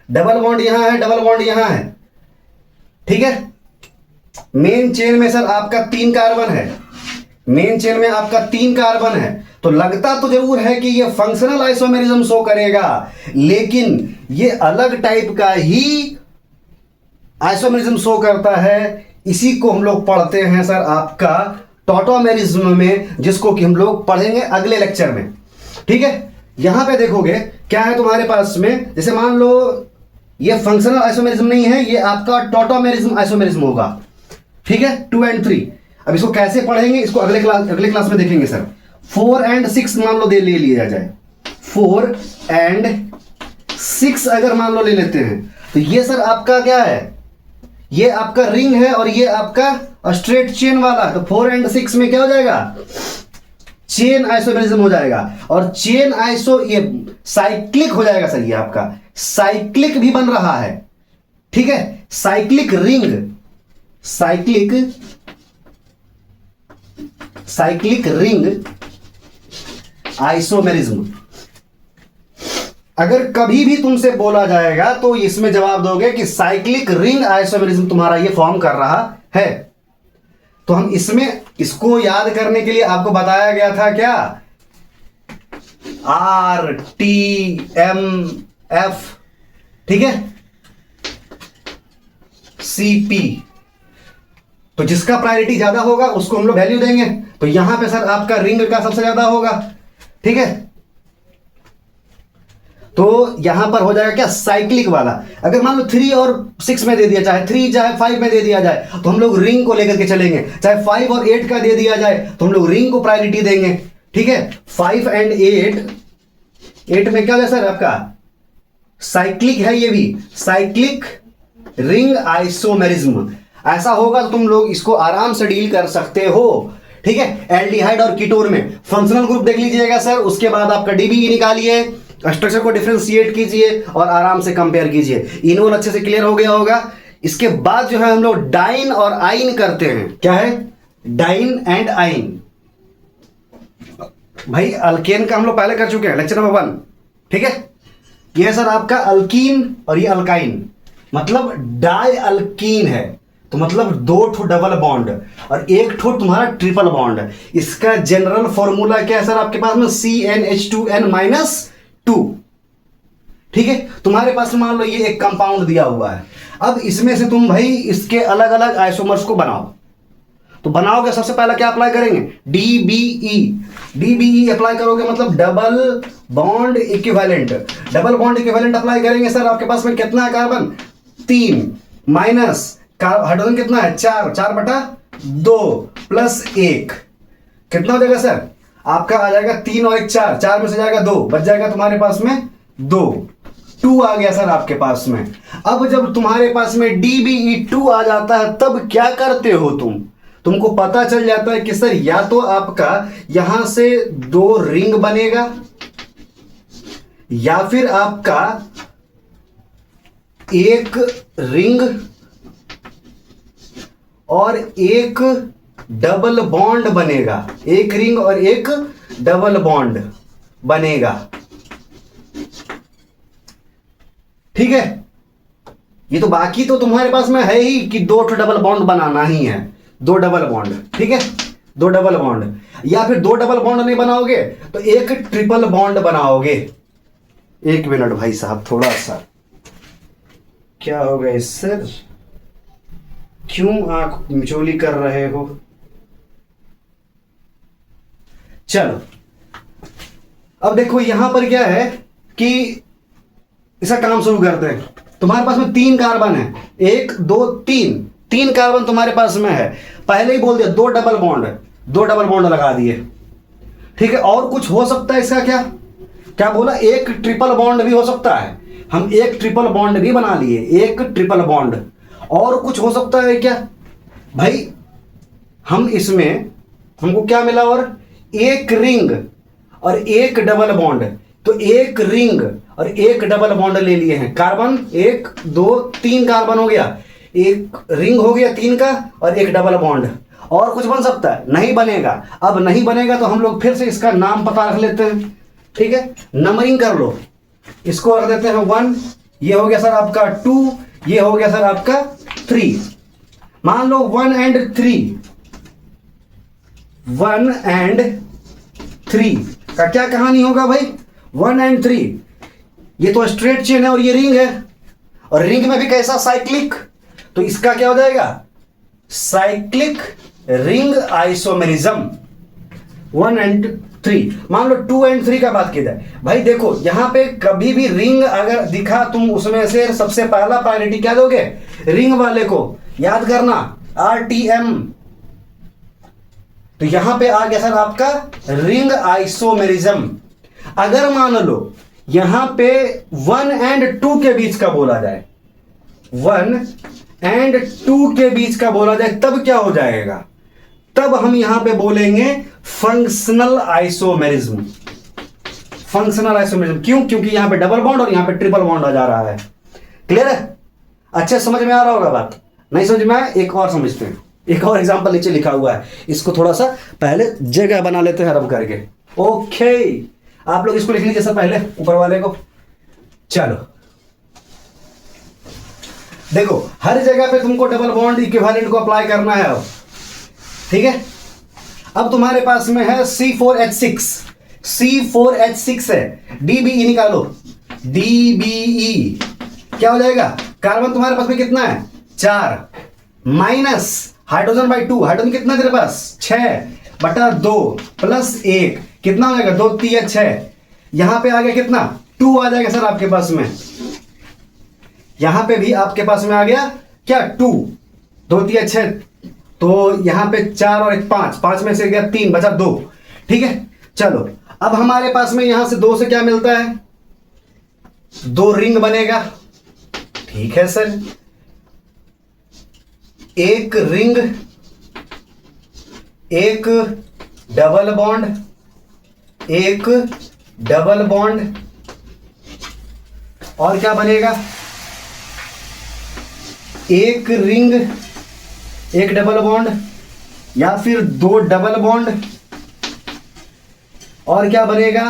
डबल बॉन्ड यहां है, डबल बॉन्ड यहां है, ठीक है। मेन चेन में सर आपका 3 कार्बन है, मेन चेन में आपका 3 कार्बन है, तो लगता तो जरूर है कि ये फंक्शनल आइसोमेरिज्म शो करेगा, लेकिन ये अलग टाइप का ही आइसोमेरिज्म शो करता है। इसी को हम लोग पढ़ते हैं सर आपका टॉटोमेरिज्म में, जिसको कि हम लोग पढ़ेंगे अगले लेक्चर में, ठीक है। यहां पे देखोगे क्या है तुम्हारे पास में, जैसे मान लो ये फंक्शनल आइसोमेरिज्म नहीं है, ये आपका टॉटोमेरिज्म आइसोमेरिज्म होगा, ठीक है। 2 एंड 3 अब इसको कैसे पढ़ेंगे, इसको अगले क्लास में देखेंगे सर। 4 एंड 6 मान लो ले लिया जाए, 4 एंड 6 अगर मान लो ले लेते हैं, तो ये सर आपका क्या है? ये आपका रिंग है और ये आपका स्ट्रेट चेन वाला। तो 4 एंड 6 में क्या हो जाएगा? चेन आइसोमेरिज्म हो जाएगा। और चेन आइसो ये साइक्लिक हो जाएगा सर, ये आपका साइक्लिक भी बन रहा है, ठीक है। Cyclic ring, cyclic ring isomerism. अगर कभी भी तुमसे बोला जाएगा तो इसमें जवाब दोगे कि साइक्लिक रिंग आइसोमेरिज्म तुम्हारा ये फॉर्म कर रहा है। तो हम इसमें इसको याद करने के लिए आपको बताया गया था क्या? RTMF, ठीक है, CP। तो जिसका प्रायोरिटी ज्यादा होगा उसको हम लोग वैल्यू देंगे। तो यहां पे सर आपका रिंग का सबसे ज्यादा होगा, ठीक है। तो यहां पर हो जाएगा क्या? साइक्लिक वाला। अगर मान लो 3 और 6 में दे दिया, चाहे 3 चाहे 5 में दे दिया जाए, तो हम लोग रिंग को लेकर के चलेंगे। चाहे 5 और 8 का दे दिया जाए तो हम लोग रिंग को प्रायोरिटी देंगे, ठीक है। 5 एंड 8 में क्या है सर आपका? साइक्लिक है, ये भी साइक्लिक रिंग आइसोमेरिज्म। ऐसा होगा तो तुम लोग इसको आराम से डील कर सकते हो, ठीक है। एल्डिहाइड और कीटोन में फंक्शनल ग्रुप देख लीजिएगा सर, उसके बाद आपका डीबीई निकालिए, स्ट्रक्चर को डिफरेंशिएट कीजिए और आराम से कंपेयर कीजिए। इनोल अच्छे से क्लियर हो गया होगा। इसके बाद जो है हम लोग डाइन और आइन करते हैं। क्या है? डाइन एंड आइन। भाई अल्केन का हम लोग पहले कर चुके हैं, लेक्चर नंबर 1, ठीक है। यह सर आपका अल्कीन और ये अल्काइन, मतलब डाई अल्कीन है, तो मतलब 2 ठो डबल बॉन्ड और 1 ठो तुम्हारा ट्रिपल बॉन्ड। इसका जनरल फॉर्मूला क्या है सर आपके पास में? CnH2n-2, ठीक है। तुम्हारे पास मान लो ये एक कंपाउंड दिया हुआ है। अब इसमें से तुम भाई इसके अलग अलग आइसोमर्स को बनाओ। तो बनाओगे सबसे पहला क्या अप्लाई करेंगे? डीबीई अप्लाई करोगे, मतलब double bond equivalent. Double bond equivalent apply करेंगे सर, आपके पास में कितना है कार्बन? 3 माइनस हाइड्रोजन कितना है? 4/2 प्लस 1 कितना हो जाएगा सर? आपका आ जाएगा 3 और 1 4, 4 में से जाएगा 2, बच जाएगा तुम्हारे पास में 2 आ गया सर आपके पास में। अब जब तुम्हारे पास में DBE2 आ जाता है तब क्या करते हो तुमको पता चल जाता है कि सर या तो आपका यहां से 2 रिंग बनेगा, या फिर आपका 1 रिंग और 1 डबल बॉन्ड बनेगा। 1 रिंग और 1 डबल बॉन्ड बनेगा, ठीक है। ये तो बाकी तो तुम्हारे पास में है ही कि 2 डबल बॉन्ड बनाना ही है, 2 डबल बॉन्ड, ठीक है। 2 डबल बॉन्ड, या फिर 2 डबल बॉन्ड नहीं बनाओगे तो 1 ट्रिपल बॉन्ड बनाओगे। 1 मिनट भाई साहब, थोड़ा सा क्या हो गया सर? क्यों आंख मिचोली कर रहे हो? चलो अब देखो यहां पर क्या है कि इसका काम शुरू करते हैं। तुम्हारे पास में 3 कार्बन है, 1 2 3 कार्बन तुम्हारे पास में है। पहले ही बोल दिया 2 डबल बॉन्ड, दो डबल बॉन्ड लगा दिए। ठीक है, और कुछ हो सकता है इसका क्या? क्या बोला? एक ट्रिपल बॉन्ड भी हो सकता है। हम एक ट्रिपल बॉन्ड भी बना लिए, एक ट्रिपल बॉन्ड। और कुछ हो सकता है क्या भाई? हम इसमें हमको क्या मिला? और एक रिंग और एक डबल बॉन्ड। तो एक रिंग और एक डबल बॉन्ड ले लिए हैं। कार्बन 1 2 3 कार्बन हो गया, एक रिंग हो गया 3 का और एक डबल बॉन्ड। और कुछ बन सकता है? नहीं बनेगा। अब नहीं बनेगा तो हम लोग फिर से इसका नाम पता रख लेते हैं। ठीक है, नंबरिंग कर लो। इसको रख देते हैं 1, ये हो गया सर आपका 2, ये हो गया सर आपका 3। मान लो 1 and 3, 1 and 3 का क्या कहानी होगा भाई? 1 and 3 ये तो स्ट्रेट चेन है और ये रिंग है, और रिंग में भी कैसा? साइक्लिक। तो इसका क्या हो जाएगा? Cyclic ring isomerism. 1 and 3। मान लो 2 and 3 का बात की जाए भाई, देखो यहां पे कभी भी रिंग अगर दिखा, तुम उसमें से सबसे पहला प्रायोरिटी क्या दोगे? रिंग वाले को। याद करना, RTM। तो यहां पे आ गया सर आपका रिंग आइसोमेरिज्म। अगर मान लो यहां पे 1 and 2 के बीच का बोला जाए, 1 and 2 के बीच का बोला जाए, तब क्या हो जाएगा? तब हम यहां पे बोलेंगे फंक्शनल आइसोमेरिज्म। फंक्शनल आइसोमेरिज्म क्यों? क्योंकि यहां पे डबल बॉन्ड और यहां पे ट्रिपल बॉन्ड आ जा रहा है। क्लियर है? अच्छे समझ में आ रहा होगा बात? नहीं समझ में आया? एक और समझते हैं। एक और एग्जांपल नीचे लिखा हुआ है, इसको थोड़ा सा पहले जगह बना लेते हैं रब करके। ओके, आप लोग इसको लिख लीजिए सर पहले, ऊपर वाले को। चलो देखो, हर जगह पे तुमको डबल बॉन्ड इक्विवेलेंट को अप्लाई करना है अब। ठीक है, अब तुम्हारे पास में है C4H6, C4H6 है। DBE निकालो, DBE क्या हो जाएगा? कार्बन तुम्हारे पास में कितना है? 4 माइनस हाइड्रोजन बाई 2, हाइड्रोजन कितना तेरे पास? 6/2 प्लस 1 कितना हो जाएगा? 2 3 6। यहां पे आ गया कितना? 2 आ जाएगा सर आपके पास में। यहां पे भी आपके पास में आ गया क्या? 2 2 3 6। तो यहां पे 4 और 1 5, 5 में से गया 3, बचा 2। ठीक है, चलो अब हमारे पास में यहां से 2 से क्या मिलता है? 2 रिंग बनेगा। ठीक है सर, एक रिंग, एक डबल बॉन्ड, एक डबल बॉन्ड, और क्या बनेगा? एक रिंग, एक डबल बॉन्ड, या फिर 2 डबल बॉन्ड, और क्या बनेगा?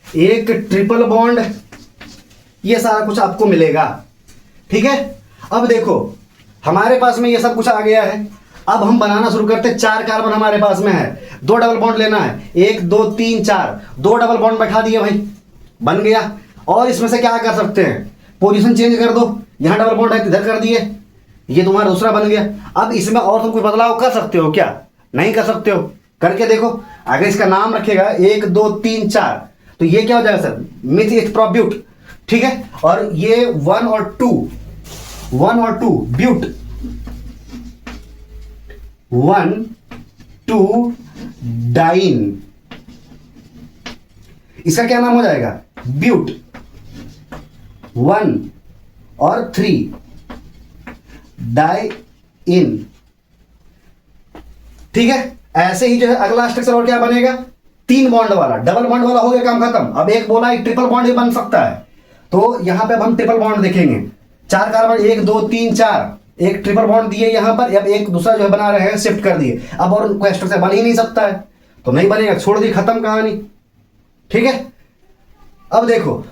एक ट्रिपल बॉन्ड। ये सारा कुछ आपको मिलेगा। ठीक है, अब देखो हमारे पास में ये सब कुछ आ गया है। अब हम बनाना शुरू करते हैं। 4 कार्बन हमारे पास में है, 2 डबल बॉन्ड लेना है। 1 2 3 4, 2 डबल बॉन्ड बैठा दिए भाई, बन गया। और इसमें से क्या कर सकते हैं? पोजीशन चेंज कर दो। यहां डबल बॉन्ड है, इधर कर दिए, ये तुम्हारा दूसरा बन गया। अब इसमें और तुम कुछ बदलाव कर सकते हो क्या? नहीं कर सकते हो। करके देखो, अगर इसका नाम रखेगा 1 2 3 4, तो ये क्या हो जाएगा सर? मिथ प्रोब्यूट। ठीक है, और ये 1 और 2 ब्यूट, 1 2 डाइन। इसका क्या नाम हो जाएगा? ब्यूट। 1 और 3 डाई इन। ठीक है, ऐसे ही जो है अगला स्ट्रक्चर और क्या बनेगा? 3 बॉन्ड वाला। डबल बॉन्ड वाला हो गया, काम खत्म। अब एक बोला एक ट्रिपल बॉन्ड भी बन सकता है, तो यहां पे अब हम ट्रिपल बॉन्ड देखेंगे। 4 कार्बन, 1 2 3 4, एक ट्रिपल बॉन्ड दिए यहां पर। अब एक दूसरा जो है बना रहे हैं, शिफ्ट कर दिए। अब और कोई स्ट्रक्चर बन ही नहीं सकता है, तो नहीं बनेगा, छोड़ दी, खत्म कहानी। ठीक है, अब देखो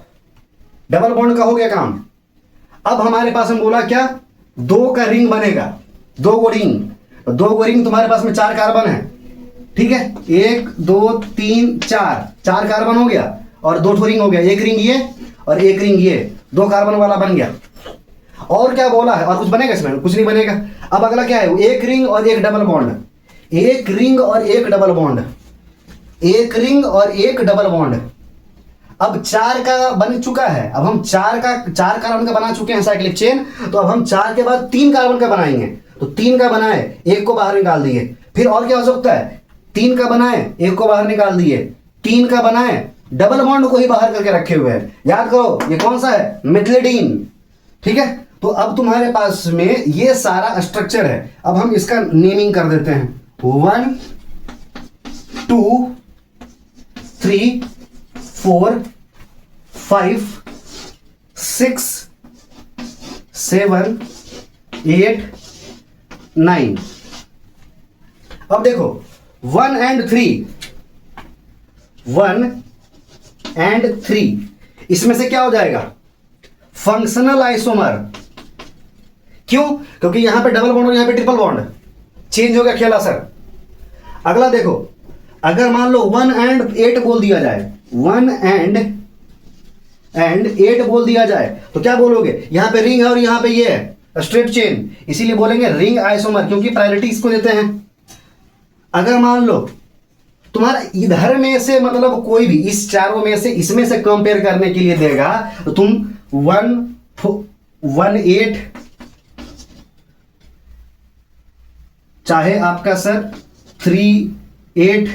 डबल बॉन्ड का हो गया काम। अब हमारे पास हम बोला क्या? 2 का रिंग बनेगा, 2 गो रिंग। 2 गो रिंग तुम्हारे पास में 4 कार्बन है। ठीक है, 1 2 3 4, 4 कार्बन हो गया और 2 रिंग हो गया। एक रिंग ये और एक रिंग ये, 2 कार्बन वाला बन गया। और क्या बोला है? और कुछ बनेगा इसमें? कुछ नहीं बनेगा। अब अगला क्या है? एक रिंग और एक डबल बॉन्ड। एक रिंग और एक डबल बॉन्ड, एक रिंग और एक डबल बॉन्ड। अब 4 का बन चुका है। अब हम 4 कार्बन का बना चुके हैं साइक्लिक चेन, तो अब हम 4 के बाद 3 कार्बन का बनाएंगे। तो 3 का बनाए, एक को बाहर निकाल दिए, फिर और क्या हो सकता है, 3 का बनाए, एक को बाहर निकाल दिए, 3 का बनाए, डबल बॉन्ड को ही बाहर करके रखे हुए हैं। याद करो ये कौन सा है, मिथिलिडीन। ठीक है, तो अब तुम्हारे पास में ये सारा स्ट्रक्चर है। अब हम इसका नेमिंग कर देते हैं, 1 2 3 4 5 6 7 8 9। अब देखो 1 and 3 इसमें से क्या हो जाएगा, फंक्शनल आइसोमर। क्यों, क्योंकि यहां पे डबल बॉन्ड और यहां पे ट्रिपल बॉन्ड, चेंज हो गया खेला सर। अगला देखो, अगर मान लो 1 and 8 बोल दिया जाए, 1 and 8 बोल दिया जाए, तो क्या बोलोगे, यहां पे रिंग है और यहां पे ये है स्ट्रेट चेन, इसीलिए बोलेंगे रिंग आइसोमर, क्योंकि प्रायोरिटी इसको देते हैं। अगर मान लो तुम्हारा इधर में से मतलब कोई भी इस चारों में से इसमें से कंपेयर करने के लिए देगा, तो तुम 1 8 चाहे आपका सर 3 8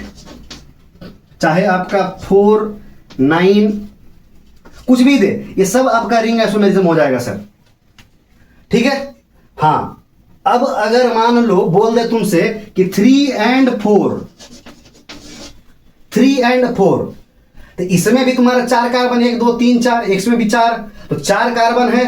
चाहे आपका 4 9 कुछ भी दे, ये सब आपका रिंग आइसोमेरिज्म हो जाएगा सर। ठीक है, हाँ। अब अगर मान लो बोल दे तुमसे कि 3 and 4 तो इसमें भी तुम्हारा 4 कार्बन है, 1 2 3 4, इसमें भी 4, तो 4 कार्बन है।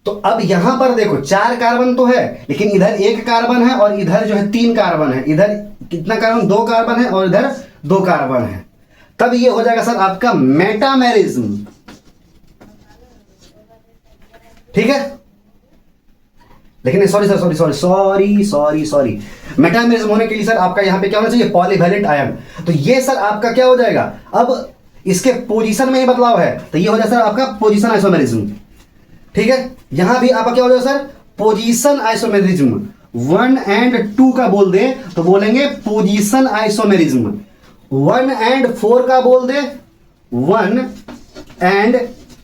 तो अब यहां पर देखो 4 कार्बन तो है, लेकिन इधर 1 कार्बन है और इधर जो है 3 कार्बन है। इधर कितना कार्बन, 2 कार्बन है और इधर 2 कार्बन है। तब ये हो जाएगा सर आपका मेटामेरिज्म। ठीक है, लेकिन सॉरी मेटामेरिज्म होने के लिए सर आपका यहां पे क्या होना चाहिए, पॉलीवैलेंट आयन। तो ये सर आपका क्या हो जाएगा, अब इसके पोजीशन में ही बदलाव है, तो ये हो जाएगा सर आपका पोजीशन आइसोमेरिज्म। ठीक है, यहां भी आपका क्या हो जाएगा सर, पोजीशन आइसोमेरिज्म। 1 and 2 का बोल दे तो बोलेंगे पोजीशन आइसोमेरिज्म। 1 and 4 का बोल दे, 1 and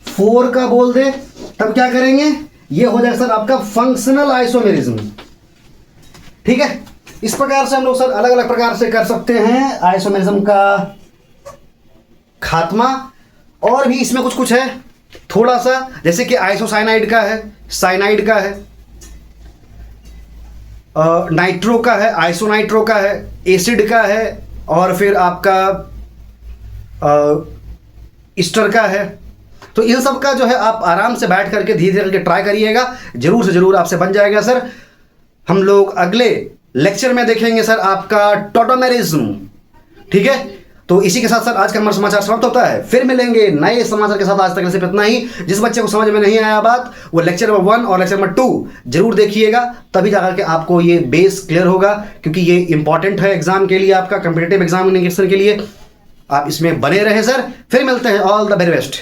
4 का बोल दे, तब क्या करेंगे, ये हो जाएगा सर आपका फंक्शनल आइसोमेरिज्म। ठीक है, इस प्रकार से हम लोग सर अलग अलग प्रकार से कर सकते हैं आइसोमेरिज्म का खात्मा। और भी इसमें कुछ कुछ है थोड़ा सा, जैसे कि आइसोसाइनाइड का है, साइनाइड का है, नाइट्रो का है, आइसोनाइट्रो का है, एसिड का है, और फिर आपका ईस्टर का है। तो इन सब का जो है आप आराम से बैठ करके धीरे धीरे करके ट्राई करिएगा, जरूर से जरूर आपसे बन जाएगा सर। हम लोग अगले लेक्चर में देखेंगे सर आपका टॉटोमेरिज्म। ठीक है, तो इसी के साथ सर आज का हमारा समाचार समाप्त होता है। फिर मिलेंगे नए समाचार के साथ। आज तक सिर्फ इतना ही। जिस बच्चे को समझ में नहीं आया बात, वो लेक्चर नंबर 1 और लेक्चर नंबर 2 जरूर देखिएगा, तभी जाकर के आपको ये बेस क्लियर होगा, क्योंकि ये इंपॉर्टेंट है एग्जाम के लिए, आपका कॉम्पिटिटिव एग्जामिनेशन के लिए। आप इसमें बने रहे सर। फिर मिलते हैं, ऑल द वेरी बेस्ट।